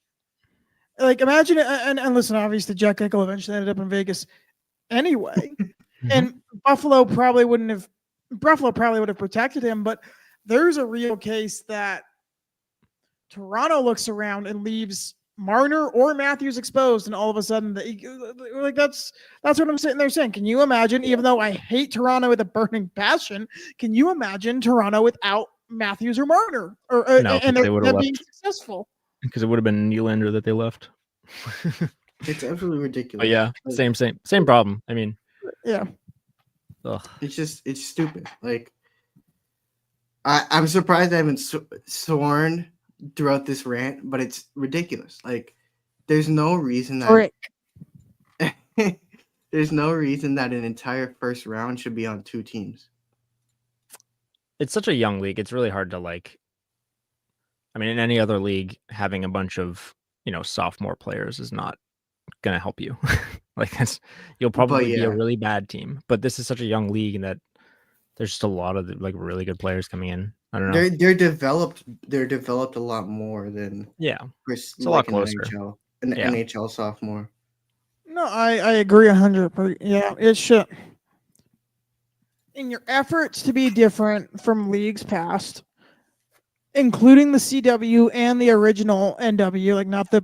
Like, imagine it, and listen, obviously Jack Eichel eventually ended up in Vegas anyway. And Buffalo probably would have protected him, but there's a real case that Toronto looks around and leaves Marner or Matthews exposed, and all of a sudden, that's what I'm sitting there saying. Can you imagine? Even though I hate Toronto with a burning passion, can you imagine Toronto without Matthews or Marner, and they would have being successful? Because it would have been Nylander that they left. It's absolutely ridiculous. But same problem. I mean, Ugh. It's stupid. Like, I'm surprised I haven't sworn throughout this rant, but it's ridiculous. Like, there's no reason that an entire first round should be on two teams. It's such a young league. It's really hard to in any other league, having a bunch of sophomore players is not gonna help you. You'll probably be a really bad team. But this is such a young league that there's just a lot of really good players coming in. I don't know. They're developed a lot more than it's a lot closer. NHL sophomore. No, I agree 100%. Yeah, it should. In your efforts to be different from leagues past, including the CW and the original NW, like not the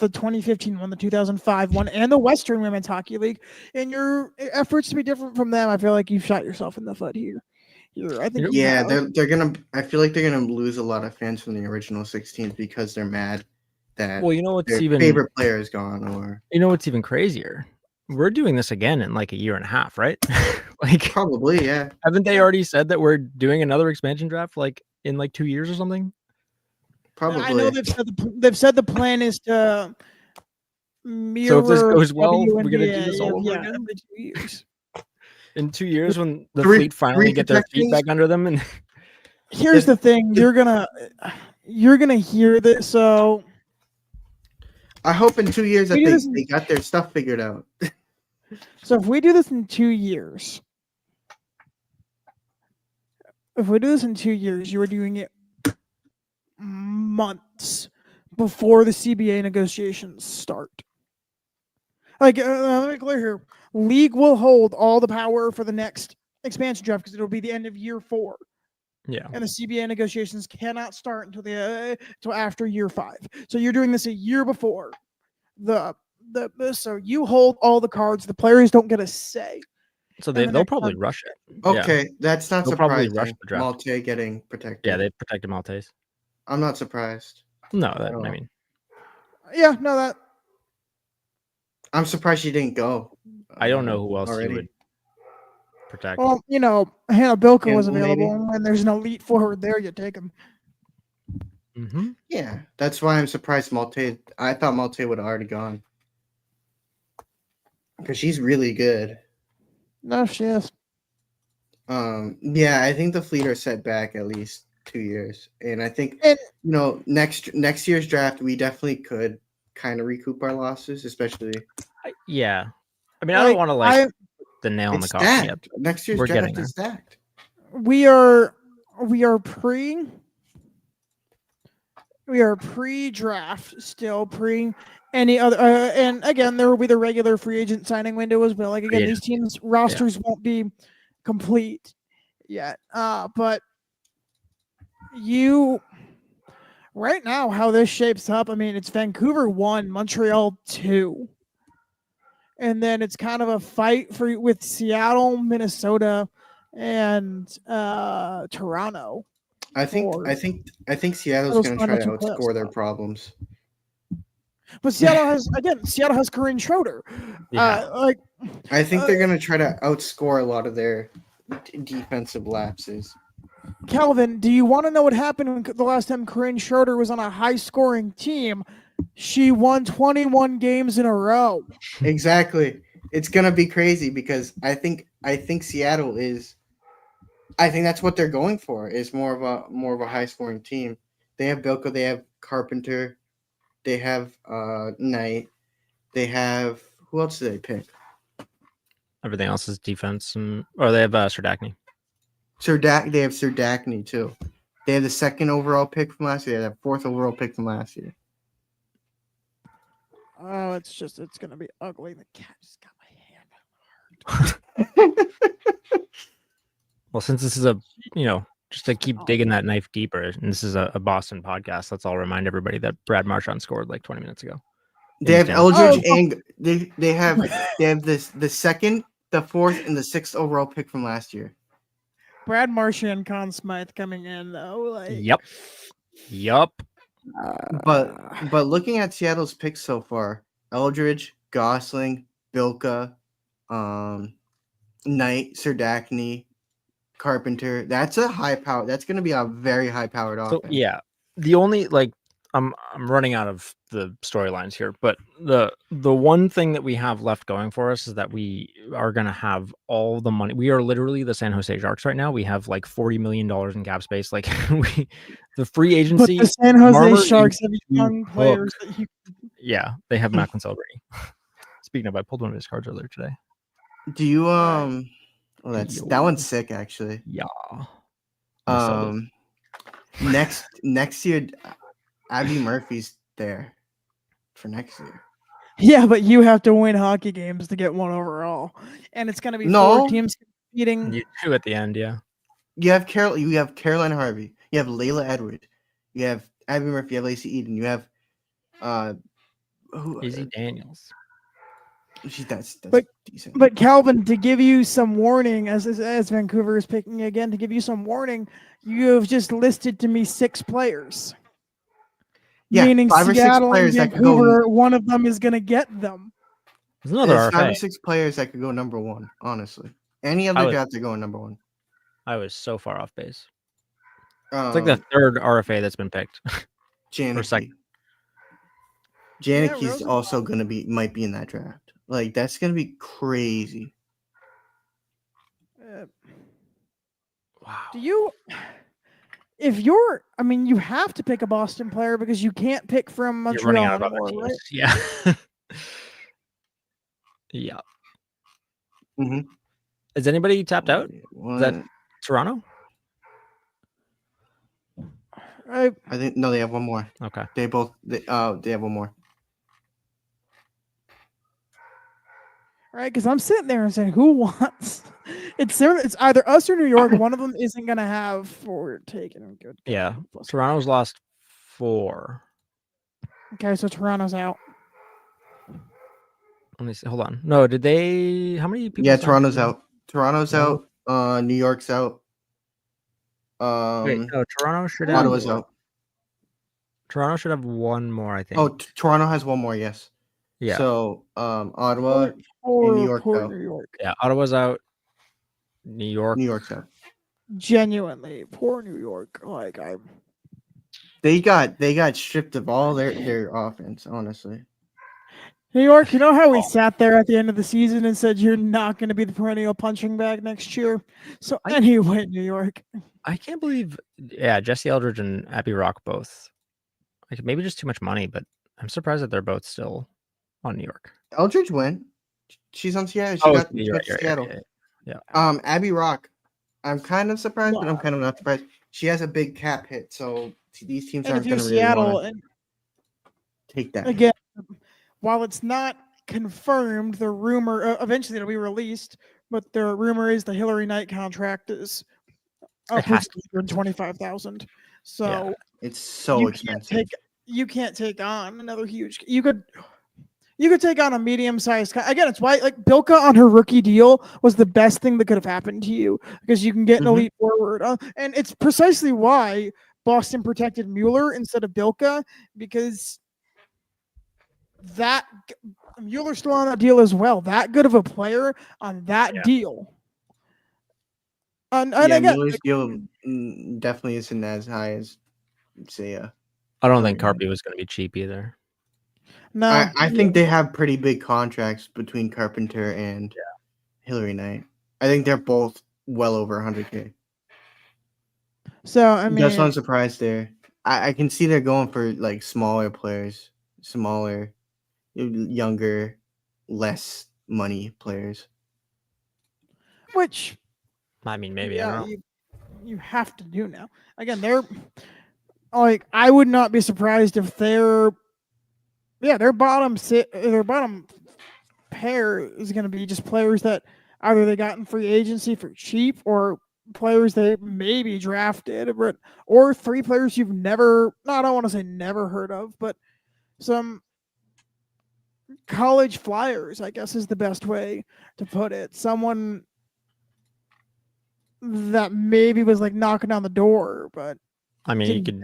2015 one, the 2005 one, and the Western Women's Hockey League, in your efforts to be different from them, I feel like you've shot yourself in the foot here. I think they're gonna. I feel like they're gonna lose a lot of fans from the original 16s because they're mad that their favorite player is gone. Or what's even crazier? We're doing this again in like a year and a half, right? Probably, yeah. Haven't they already said that we're doing another expansion draft in 2 years or something? Probably. I know they've said the plan is to mirror. So if this goes well, we're gonna do this all over again every 2 years. In 2 years, when the fleet finally get their feet back under them, and here's the thing: you're gonna hear this. So I hope in 2 years that they got their stuff figured out. So if we do this in 2 years, you are doing it months before the CBA negotiations start. Let me be clear here. League will hold all the power for the next expansion draft because it'll be the end of year 4. Yeah. And the CBA negotiations cannot start until after year 5. So you're doing this a year before. So you hold all the cards. The players don't get a say. So they'll probably rush it. Okay, that's not they'll surprising. Probably rush the draft. Malte getting protected. Yeah, they protected Maltese. I'm not surprised. No, I'm surprised she didn't go. I don't know who else he would protect. Well, Hannah Bilka was available, and there's an elite forward there. You take him. Mm-hmm. Yeah, that's why I'm surprised Malte. I thought Malte would have already gone because she's really good. No, she is. Yeah, I think the Fleet are set back at least 2 years, and I think next year's draft we definitely could kind of recoup our losses, especially. Yeah, I mean, I don't want to like the nail in the coffin yet. Next year's draft is stacked. We are pre-draft still, pre any other, and again there will be the regular free agent signing window as well. Like again, these teams rosters won't be complete yet, but right now how this shapes up, I mean, it's Vancouver 1, Montreal 2, and then it's kind of a fight with Seattle, Minnesota, and Toronto. I think Seattle's going to try to outscore their problems. But Seattle has Corinne Schroeder. I think they're going to try to outscore a lot of their defensive lapses. Calvin, do you want to know what happened the last time Corinne Schroeder was on a high-scoring team? She won 21 games in a row. Exactly. It's going to be crazy because I think Seattle is. I think that's what they're going for. Is more of a high-scoring team. They have Bilko, they have Carpenter, they have Knight, they have who else do they pick? Everything else is defense, or they have Serdachny. They have Serdachny too. They have the 2nd overall pick from last year. They have 4th overall pick from last year. Oh, it's gonna be ugly. The cat just got my hand on the heart. Well, since this is just to keep digging that knife deeper, and this is a Boston podcast, let's all remind everybody that Brad Marchand scored like 20 minutes ago. They have Eldridge and they have the 2nd, the 4th, and the 6th overall pick from last year. Brad Marchand, Conn Smythe coming in though. Yep. But looking at Seattle's picks so far, Eldridge, Gosling, Bilka, Knight, Serdachny, Carpenter. That's a high power. That's going to be a very high powered offense. So yeah, the only I'm running out of the storylines here, but the one thing that we have left going for us is that we are going to have all the money. We are literally the San Jose Sharks right now. We have like $40 million in cap space. Like the free agency. But the San Jose Sharks have young players. Yeah, they have Macklin Celebrity. Speaking of, I pulled one of his cards earlier today. Do you that one's sick actually. Yeah. Next year, Abby Murphy's there for next year. Yeah, but you have to win hockey games to get 1 overall, and it's going to be 4 teams competing. You 2 at the end, yeah. You have Caroline Harvey. You have Layla Edward. You have Abby Murphy. You have Lacey Eden. You have Izzy Daniels. That's decent. But Calvin, to give you some warning, as Vancouver is picking again, to give you some warning, you have just listed to me 6 players. Yeah, meaning 5 or 6 Seattle players and Vancouver, one of them is going to get them. There's another 5 or 6 players that could go number 1. Honestly, any other draft to go number 1. I was so far off base. It's like the 3rd RFA that's been picked. Janicki's also might be in that draft. Like that's gonna be crazy. Wow. You have to pick a Boston player because you can't pick from Montreal anymore, right? Yeah. Yeah. Mm-hmm. Is anybody tapped out? Is that Toronto? I think no, they have one more. Okay. They have one more. Right, because I'm sitting there and saying, who wants? It's either us or New York. One of them isn't going to have forward taken. Good. Yeah. Toronto's lost 4. Okay, so Toronto's out. Let me see. Hold on. No, did they? How many people? Yeah, Toronto's out. Toronto's out. New York's out. Wait, no, Toronto should have. Ottawa's out. Toronto should have one more, I think. Oh, Toronto has one more. Yes. Yeah. So, Ottawa and New York out. New York. Yeah, Ottawa's out. New York's out. Genuinely, poor New York. Like they got stripped of all their offense. Honestly. New York, you know how we sat there at the end of the season and said you're not going to be the perennial punching bag next year? So anyway, New York. I can't believe, Jesse Eldridge and Abby Rock both. Like maybe just too much money, but I'm surprised that they're both still on New York. Eldridge went. She's on Seattle. She got you're to Seattle. Yeah. Abby Rock. I'm kind of surprised, but I'm kind of not surprised. She has a big cap hit, so these teams aren't going to really want to take that. Again, while it's not confirmed, the rumor eventually it'll be released, but the rumor is the Hillary Knight contract is up to $125,000. So it's so expensive. You can't take on another huge. You could take on a medium-sized. Again, it's why like Bilka on her rookie deal was the best thing that could have happened to you because you can get an elite forward, and it's precisely why Boston protected Mueller instead of Bilka because that Mueller's still on that deal as well. That good of a player on that deal. And again, Mueller's deal definitely isn't as high as say. I don't think Carpe was going to be cheap either. No, I think they have pretty big contracts between Carpenter and Hillary Knight. I think they're both well over 100K. So I mean, that's why I'm surprised there. I can see they're going for like smaller players, smaller, younger, less money players. Which, I mean, maybe I don't know. You have to do now. Again, they're like I would not be surprised if their bottom pair is going to be just players that either they got in free agency for cheap or players they maybe drafted, or three players you've never, I don't want to say never heard of, but some college flyers, I guess is the best way to put it. Someone that maybe was like knocking on the door, but I mean, you could.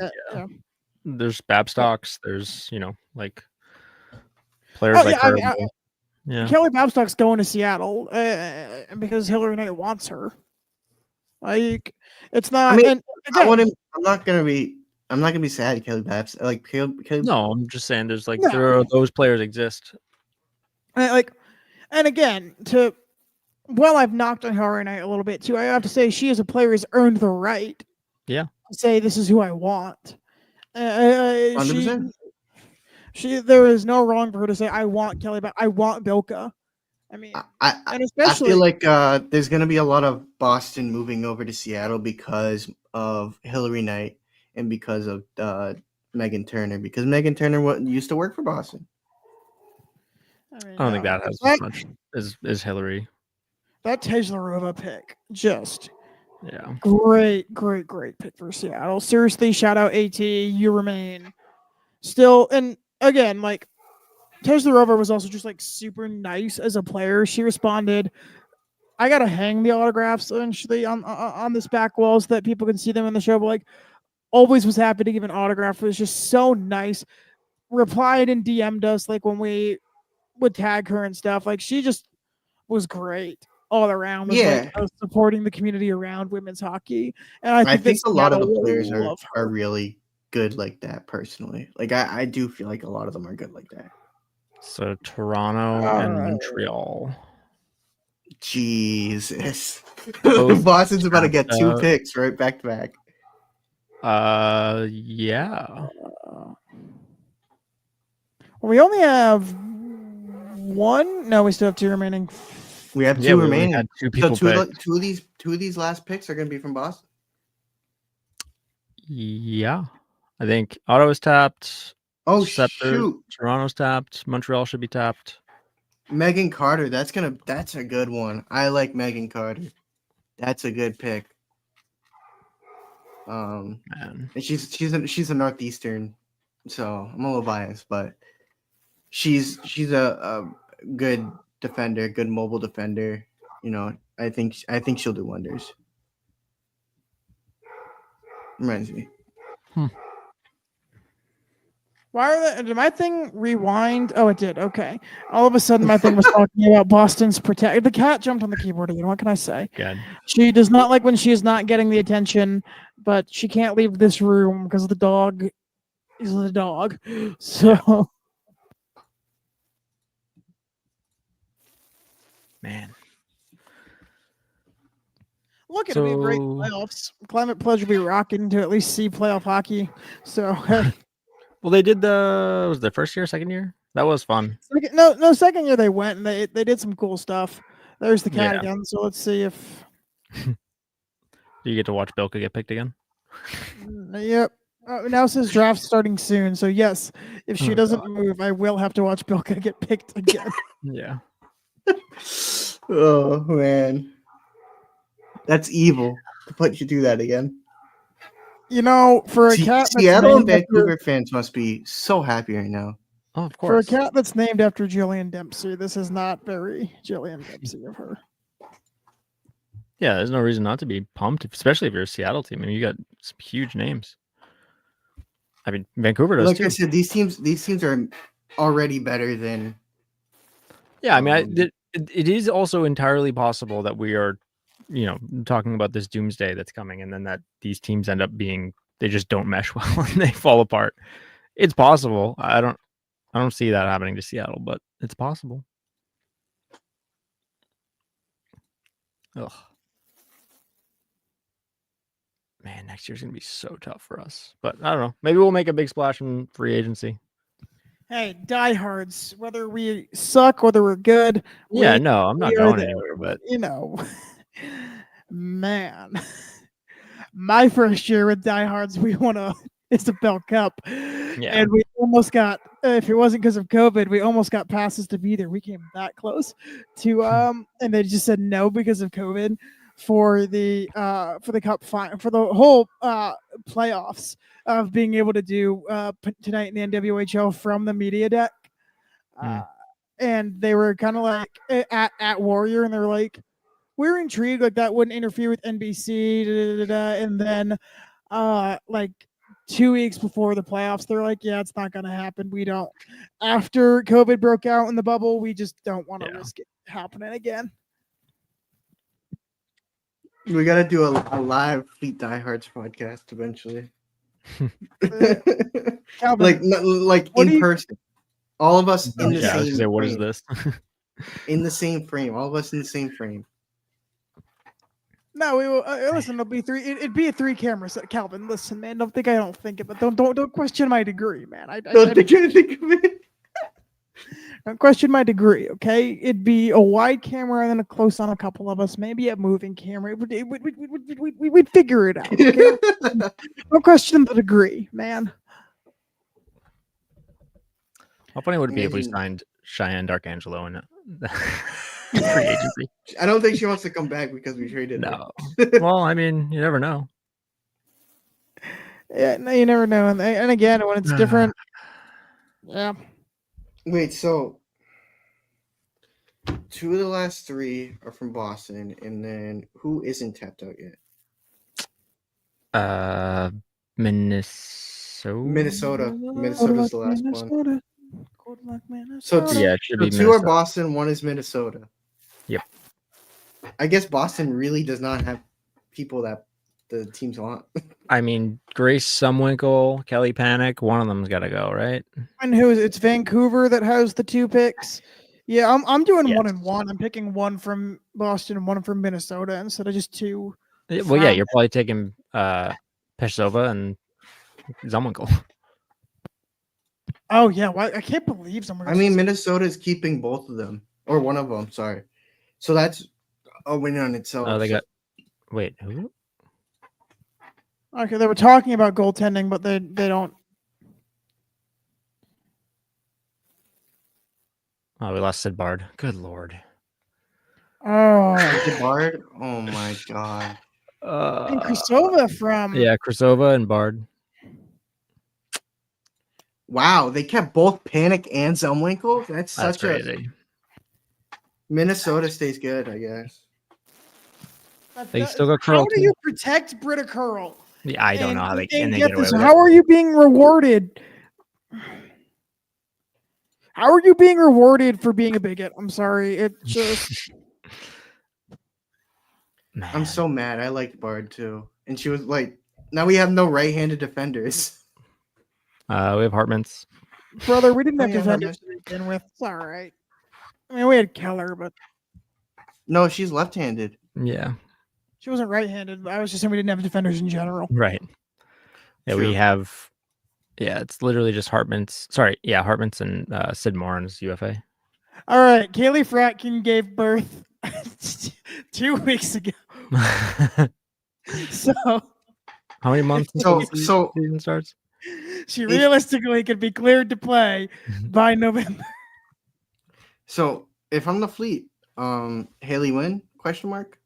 There's Babstocks. There's like players like her. Kelly Babstock's going to Seattle because Hillary Knight wants her. Like it's not. I mean, and again, I'm not gonna be sad. Kelly Babs, like Kelly. No, I'm just saying there's like those players exist. And again, I've knocked on Hillary Knight a little bit too. I have to say she as a player has earned the right. Yeah. To say this is who I want. 100%. There is no wrong for her to say I want Kelly back. I want Bilka. I mean, and especially I feel like there's going to be a lot of Boston moving over to Seattle because of Hillary Knight and because of Megan Turner. Because Megan Turner used to work for Boston. I don't think that has as much as Hillary. That Tejlarova pick, just great pick for Seattle. Seriously, shout out AT. You remain still, and again, like. Tejlarova was also just like super nice as a player. She responded, I gotta hang the autographs eventually on this back wall so that people can see them in the show, but like always was happy to give an autograph. It was just so nice. Replied and DM'd us like when we would tag her and stuff. Like she just was great all around. Was like supporting the community around women's hockey. And I think a lot of the players are really good like that personally. Like I do feel like a lot of them are good like that. So Toronto and Montreal. Jesus. Boston's about to get 2 picks right back to back. Yeah. We only have 1. No, we still have 2 remaining. We have 2 remaining. We had 2 people so two of these last picks are going to be from Boston. Yeah, I think Ottawa's tapped. Oh, shoot. Toronto's tapped. Montreal should be tapped. Megan Carter. That's a good one. I like Megan Carter. That's a good pick. And she's a Northeastern, so I'm a little biased, but she's a good defender, good mobile defender. I think she'll do wonders. Reminds me. Did my thing rewind? Oh, it did. Okay. All of a sudden, my thing was talking about Boston's protect. The cat jumped on the keyboard again. What can I say? Good. She does not like when she is not getting the attention, but she can't leave this room because the dog is the dog. So, man. Look, it'll be a great playoffs. Climate Pledge will be rocking to at least see playoff hockey. So, hey. Well, they did was the first year, second year? That was fun. No, second year they went and they did some cool stuff. There's the cat again. So let's see if do you get to watch Bilka get picked again? Yep. Now says draft starting soon. So yes, if she doesn't move, I will have to watch Bilka get picked again. Yeah. Oh man, that's evil to put you through that again. For a cat, Seattle and Vancouver fans must be so happy right now. Oh, of course. For a cat that's named after Jillian Dempsey, this is not very Jillian Dempsey of her. Yeah, there's no reason not to be pumped, especially if you're a Seattle team. I mean, you got some huge names. I mean, Vancouver does too. Like I said, these teams are already better than. Yeah, I mean, it is also entirely possible that we are, talking about this doomsday that's coming, and then that these teams end up they just don't mesh well and they fall apart. It's possible. I don't see that happening to Seattle, but it's possible. Ugh. Man, next year's gonna be so tough for us. But I don't know. Maybe we'll make a big splash in free agency. Hey, diehards, whether we suck, whether we're good. Yeah, no, I'm not going anywhere, but man. My first year with diehards, we won a Isabel Cup. Yeah. And we almost got, if it wasn't because of COVID, we almost got passes to be there. We came that close to and they just said no because of COVID for the cup final, for the whole playoffs of being able to do tonight in the NWHL from the media deck. And they were kind of like at Warrior, and they were like, we're intrigued, like that wouldn't interfere with NBC, and then like 2 weeks before the playoffs, they're like, yeah, it's not going to happen. We don't. After COVID broke out in the bubble, we just don't want to risk it happening again. We got to do a live Fleet Diehards podcast eventually. like in person. All of us in the same frame. What is this? In the same frame. All of us in the same frame. No, we will. Listen, it'll be three. It'd be a 3-camera set. Calvin, listen, man. Don't think it, but don't question my degree, man. Don't think anything of it. Don't question my degree, okay? It'd be a wide camera and then a close on a couple of us, maybe a moving camera. We'd figure it out. Okay? Don't question the degree, man. How funny would it be if we signed Cheyenne D'Arcangelo in free agency? I don't think she wants to come back because we traded her. Well, I mean, you never know. Yeah, no, you never know. And again, when it's different, yeah. Wait, so 2 of the last 3 are from Boston, and then who isn't tapped out yet? Minnesota. Minnesota's the last one. So it should be 2 are Boston, 1 is Minnesota. Yep. I guess Boston really does not have people that the teams want. I mean, Grace Sumwinkle, Kelly Panic, one of them's got to go, right? And it's Vancouver that has the 2 picks. Yeah, I'm doing 1 and 1. I'm picking 1 from Boston and 1 from Minnesota instead of just 2. Well, yeah, you're probably taking Peshova and Zumwinkle. Oh yeah, I can't believe someone. I mean, Minnesota is keeping both of them, or one of them. Sorry, so that's a win on itself. Oh, they got. Wait, who? Okay, they were talking about goaltending, but they don't. Oh, we lost Sid Bard. Good lord. Oh, Sid Bard. Oh my god. And Krasova from. Yeah, Krasova and Bard. Wow, they kept both Panic and Zumwinkle? That's crazy. Minnesota stays good, I guess. They still got Curl. How do you protect Britta Curl? Yeah, I don't know how they can get away with it. How are you being rewarded? How are you being rewarded for being a bigot? I'm sorry. It just. I'm so mad. I liked Bard too. And she was like, now we have no right-handed defenders. We have Hartmans. Brother, we didn't have defenders to begin with. It's all right. I mean, we had Keller, but no, she's left-handed. Yeah, she wasn't right-handed. I was just saying we didn't have defenders in general. Right. Yeah, true. We have Yeah, it's literally just Hartman's. Sorry, yeah, Hartman's and Sid Morin's UFA. All right, Kaylee Fratkin gave birth 2 weeks ago. So how many months until the season starts? She realistically could be cleared to play by November. So if I'm the Fleet, Haley Wynn? Question mark.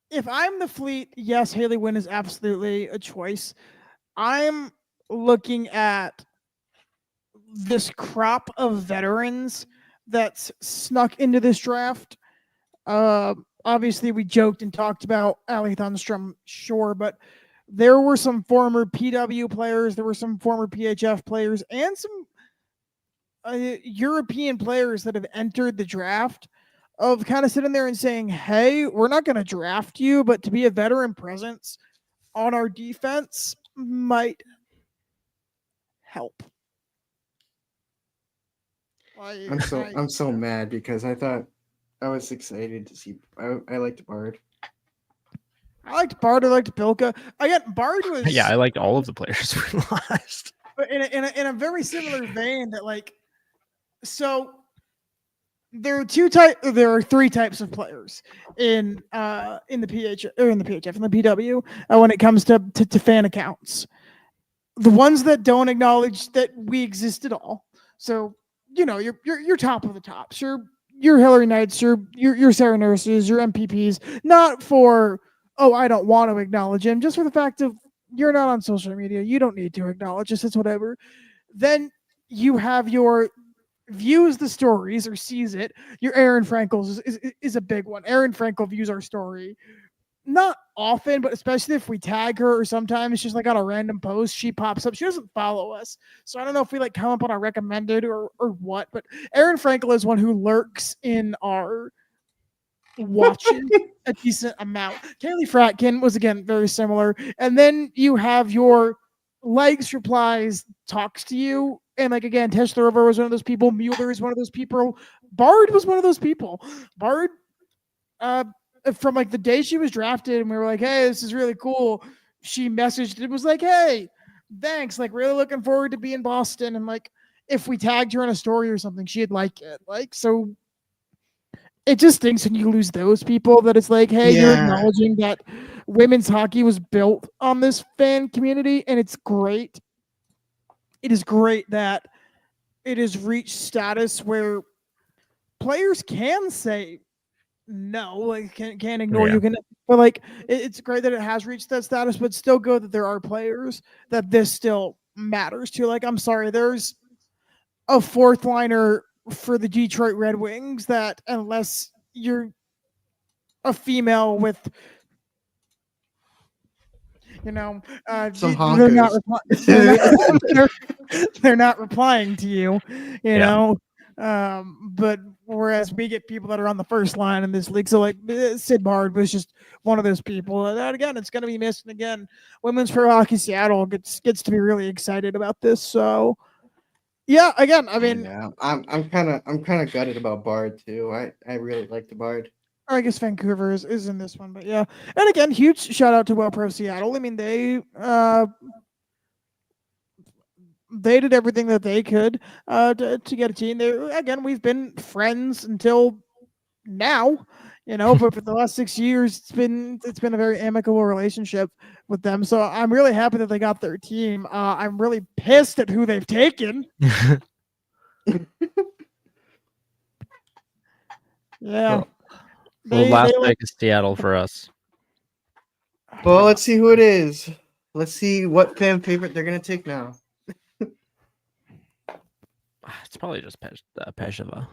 If I'm the Fleet, yes, Haley Wynn is absolutely a choice. I'm looking at this crop of veterans that's snuck into this draft. Obviously, we joked and talked about Ali Thunstrom, sure, but there were some former PW players, there were some former PHF players, and some European players that have entered the draft of kind of sitting there and saying, hey, we're not going to draft you, but to be a veteran presence on our defense might help. I'm so mad because I thought I was excited to see. I liked Bard. I liked Bard. I liked Bilka. Again, Bard was. Yeah, I liked all of the players we lost. But in a very similar vein, that like, so there are 3 types of players in the PHF or in the PW when it comes to fan accounts. The ones that don't acknowledge that we exist at all. So you're top of the tops. Your Hillary Knights, your Sarah Nurses, your MPPs. Not for I don't want to acknowledge him, just for the fact of you're not on social media. You don't need to acknowledge us. It's whatever. Then you have your views the stories or sees it. Your Aaron Frankel is a big one. Aaron Frankel views our story. Not often, but especially if we tag her or sometimes just like on a random post, she pops up. She doesn't follow us. So I don't know if we like come up on our recommended or what, but Aaron Frankel is one who lurks in our watching a decent amount. Kaylee Fratkin was again very similar. And then you have your likes, replies, talks to you. And like again, Tesla River was one of those people. Mueller is one of those people. Bard was one of those people. Bard, from like the day she was drafted, and we were like, "Hey, this is really cool." She messaged. It was like, "Hey, thanks. Like, really looking forward to being in Boston." And like, if we tagged her in a story or something, she'd like it. Like, so it just stinks when you lose those people. That it's like, hey, you're acknowledging that women's hockey was built on this fan community, and it's great. It is great that it has reached status where players can say no, like can't ignore you. But like it's great that it has reached that status, but still good that there are players that this still matters to. Like, I'm sorry, there's a 4th liner for the Detroit Red Wings that unless you're a female with some honkers. They're not replying to you, know. But whereas we get people that are on the first line in this league, so like Sid Bard was just one of those people. And again, it's going to be missed. And again, Women's Pro Hockey Seattle gets to be really excited about this. So yeah, again, I mean, I'm kind of gutted about Bard too. I really like the Bard. I guess Vancouver is in this one, but yeah. And again, huge shout out to Well Pro Seattle. I mean, they did everything that they could to get a team. There again, we've been friends until now, but for the last 6 years, it's been a very amicable relationship with them. So I'm really happy that they got their team. I'm really pissed at who they've taken. Yeah. Well, last pick is Seattle for us. Well, let's see who it is. Let's see what fan favorite they're gonna take now. It's probably just Peshova.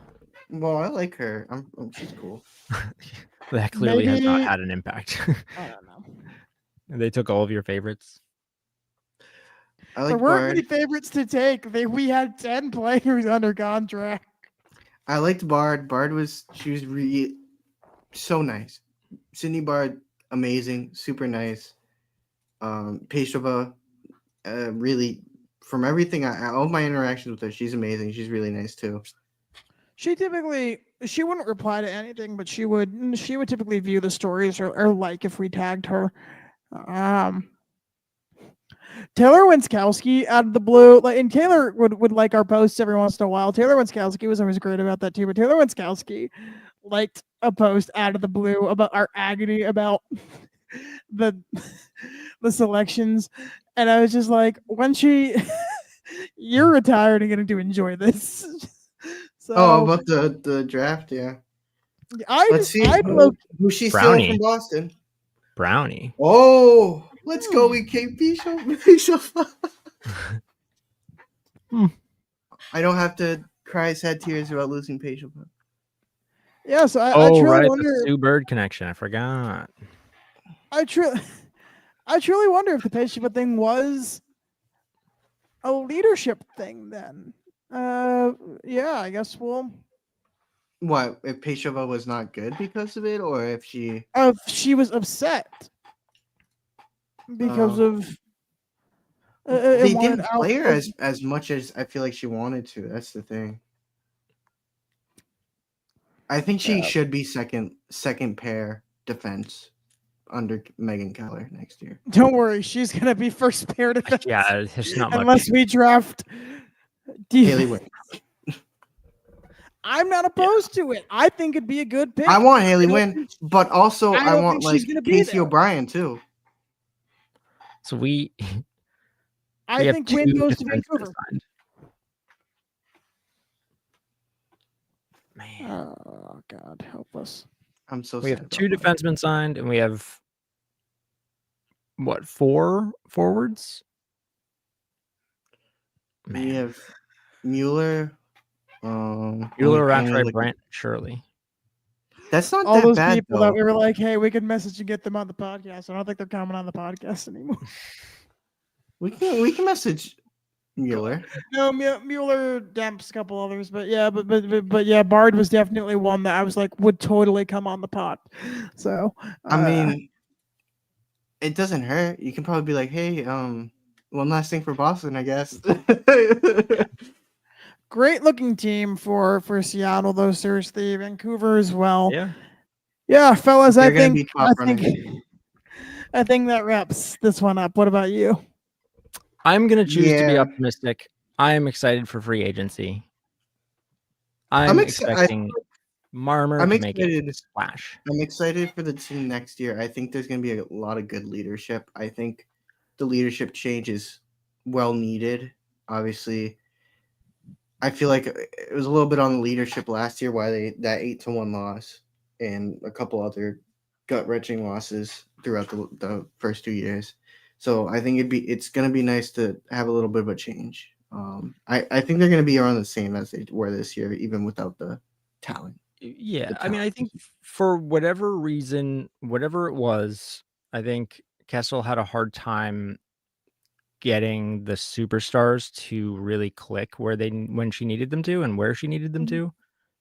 Well, I like her. She's cool. That clearly has not had an impact. I don't know. They took all of your favorites. There weren't many favorites to take. We had 10 players under contract. I liked Bard. She was really so nice. Sydney Bard, amazing, super nice. Peshova, really, from everything, all my interactions with her, she's amazing. She's really nice too. She wouldn't reply to anything, but she would typically view the stories or like if we tagged her. Taylor Winskowski out of the blue, and Taylor would like our posts every once in a while. Taylor Winskowski was always great about that too, but Taylor Winskowski liked a post out of the blue about our agony about the selections, and I was just like, when you're retired and getting to enjoy this. So about the draft, yeah. Let's see who she stealing from Boston. Brownie. Oh, let's go with P.W.HL. I don't have to cry sad tears about losing P.W.HL. Yeah, so I truly wonder. The Sue Bird connection. I forgot. I truly wonder if the P.W.HL thing was a leadership thing. Then, yeah, I guess we'll. What if P.W.HL was not good because of it, or if she was upset because of they didn't play her as much as I feel like she wanted to. That's the thing. I think she should be second pair defense under Megan Keller next year. Don't worry, she's gonna be first pair defense. Yeah, there's not much. Unless we draft Haley Wynn. I'm not opposed to it. I think it'd be a good pick. I want Haley Wynn, but also I want like Casey O'Brien too. So we think Wynn goes to Vancouver. Signed. Man. Oh God, help us. I'm so we sad. We have 2 defensemen signed, and we have 4 forwards? Man. We have Mueller, Rattray, Brant, Shirley. That's not all that those bad, people though. That we were like, hey, we could message and get them on the podcast. I don't think they're coming on the podcast anymore. We can message Mueller. No, Mueller, Demps, a couple others, but yeah, but yeah, Bard was definitely one that I was like would totally come on the pod. So I mean, it doesn't hurt. You can probably be like, hey, one last thing for Boston, I guess. Great looking team for Seattle, though. Seriously, Vancouver as well. Yeah, fellas. They're I think that wraps this one up. What about you? I'm gonna choose to be optimistic. I am excited for free agency. I'm expecting Marmer to make it a splash. I'm excited for the team next year. I think there's going to be a lot of good leadership. I think the leadership change is well needed. Obviously, I feel like it was a little bit on the leadership last year why that 8-1 loss and a couple other gut-wrenching losses throughout the first 2 years. So I think it's going to be nice to have a little bit of a change. I think they're going to be around the same as they were this year, even without the talent. Yeah, I mean, I think for whatever reason, whatever it was, I think Kessel had a hard time getting the superstars to really click when she needed them to and where she needed them to,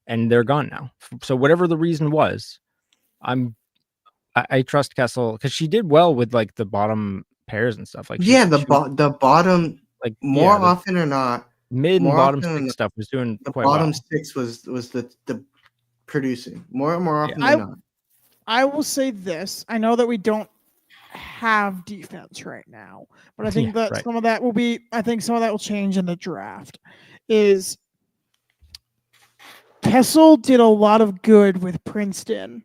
and they're gone now. So whatever the reason was, I trust Kessel because she did well with like the bottom pairs and stuff. Like the bottom, like more often or not, mid and bottom 6 stuff was doing the quite bottom well. 6 was the producing more often than not. I will say this: I know that we don't have defense right now, but I think some of that will be. I think some of that will change in the draft. Is Kessel did a lot of good with Princeton,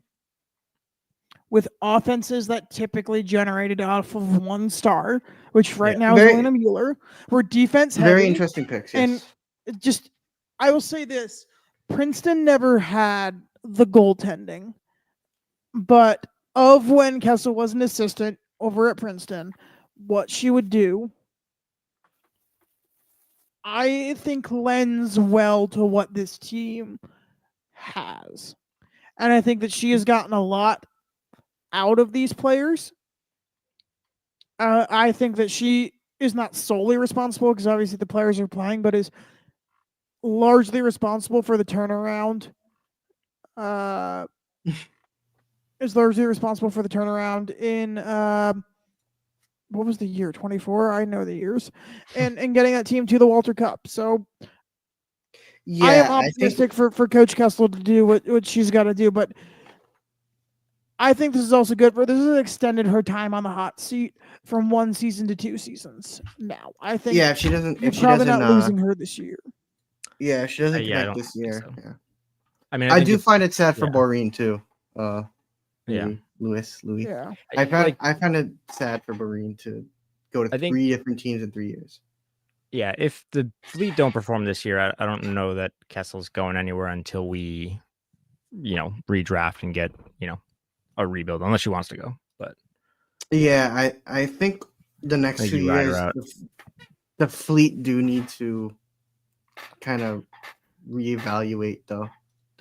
with offenses that typically generated off of 1 star, which right now is Elena Mueller. We're defense heavy. Very interesting picks. Yes. And I will say this: Princeton never had the goaltending, but of when Kessel was an assistant over at Princeton, what she would do, I think lends well to what this team has. And I think that she has gotten a lot out of these players. I think that she is not solely responsible because obviously the players are playing, but is largely responsible for the turnaround. Is largely responsible for the turnaround in what was the year? 24? I know the years. And getting that team to the Walter Cup. So I am optimistic for Coach Kessel to do what she's got to do, but I think this is also good for this has extended her time on the hot seat from 1 season to 2 seasons. Now, I think if she doesn't, not losing her this year. Yeah, if she doesn't connect this year. So. Yeah. I mean, I do find it sad for Maureen too. Louis. Yeah. I find it sad for Maureen to go to 3 different teams in 3 years. Yeah, if the Fleet don't perform this year, I don't know that Kessel's going anywhere until we, redraft and get, a rebuild, unless she wants to go. But yeah, I think the next 2 years, the Fleet do need to kind of reevaluate the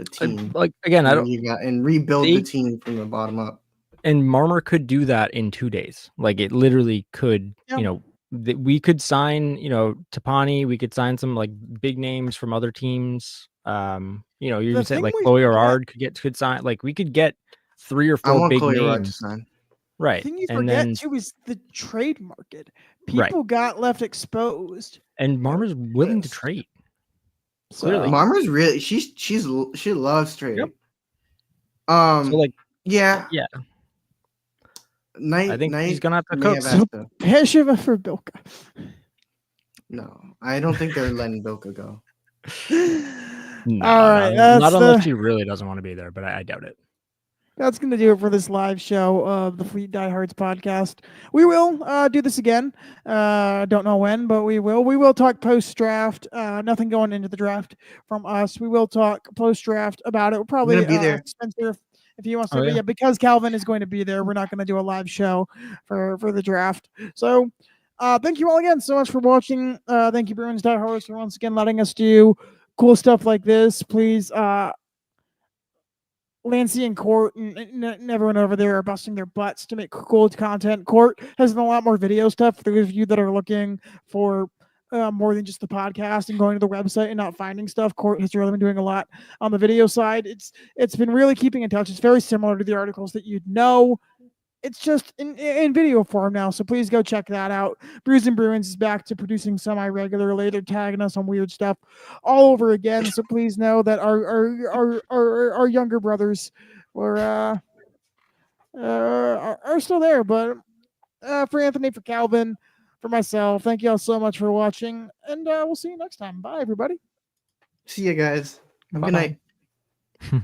team. Like again, and rebuild the team from the bottom up. And Marmer could do that in 2 days. Like it literally could, we could sign, Tapani, we could sign some like big names from other teams. You even said like Chloe Ard could sign, like we could get 3 or 4 big Chloe names. Ard to sign. Right. The thing you forget too is the trade market. People got left exposed. And Marmer's willing to trade. Clearly. Marmer's really she loves trading. Yep. So like yeah. I think he's gonna have to cook. Peshiva for Bilka. No, I don't think they're letting Bilka go. No, all right, not unless she really doesn't want to be there, but I doubt it. That's going to do it for this live show of the Fleet Diehards podcast. We will do this again. Don't know when, but we will. We will talk post-draft. Nothing going into the draft from us. We will talk post-draft about it. We'll probably be there. Spencer, if he wants to. Yeah, because Calvin is going to be there, we're not going to do a live show for the draft. So thank you all again so much for watching. Thank you, Bruins Diehards, for once again letting us do cool stuff like this. Please, Lancey and Court and everyone over there are busting their butts to make cool content. Court has done a lot more video stuff for those of you that are looking for more than just the podcast and going to the website and not finding stuff. Court has really been doing a lot on the video side. It's been really keeping in touch. It's very similar to the articles that you'd know. It's just in video form now, so please go check that out. Brews and Bruins is back to producing semi-regularly. They're tagging us on weird stuff all over again, so please know that our younger brothers are still there. But for Anthony, for Calvin, for myself, thank you all so much for watching, and we'll see you next time. Bye, everybody. See you guys. Have a good night.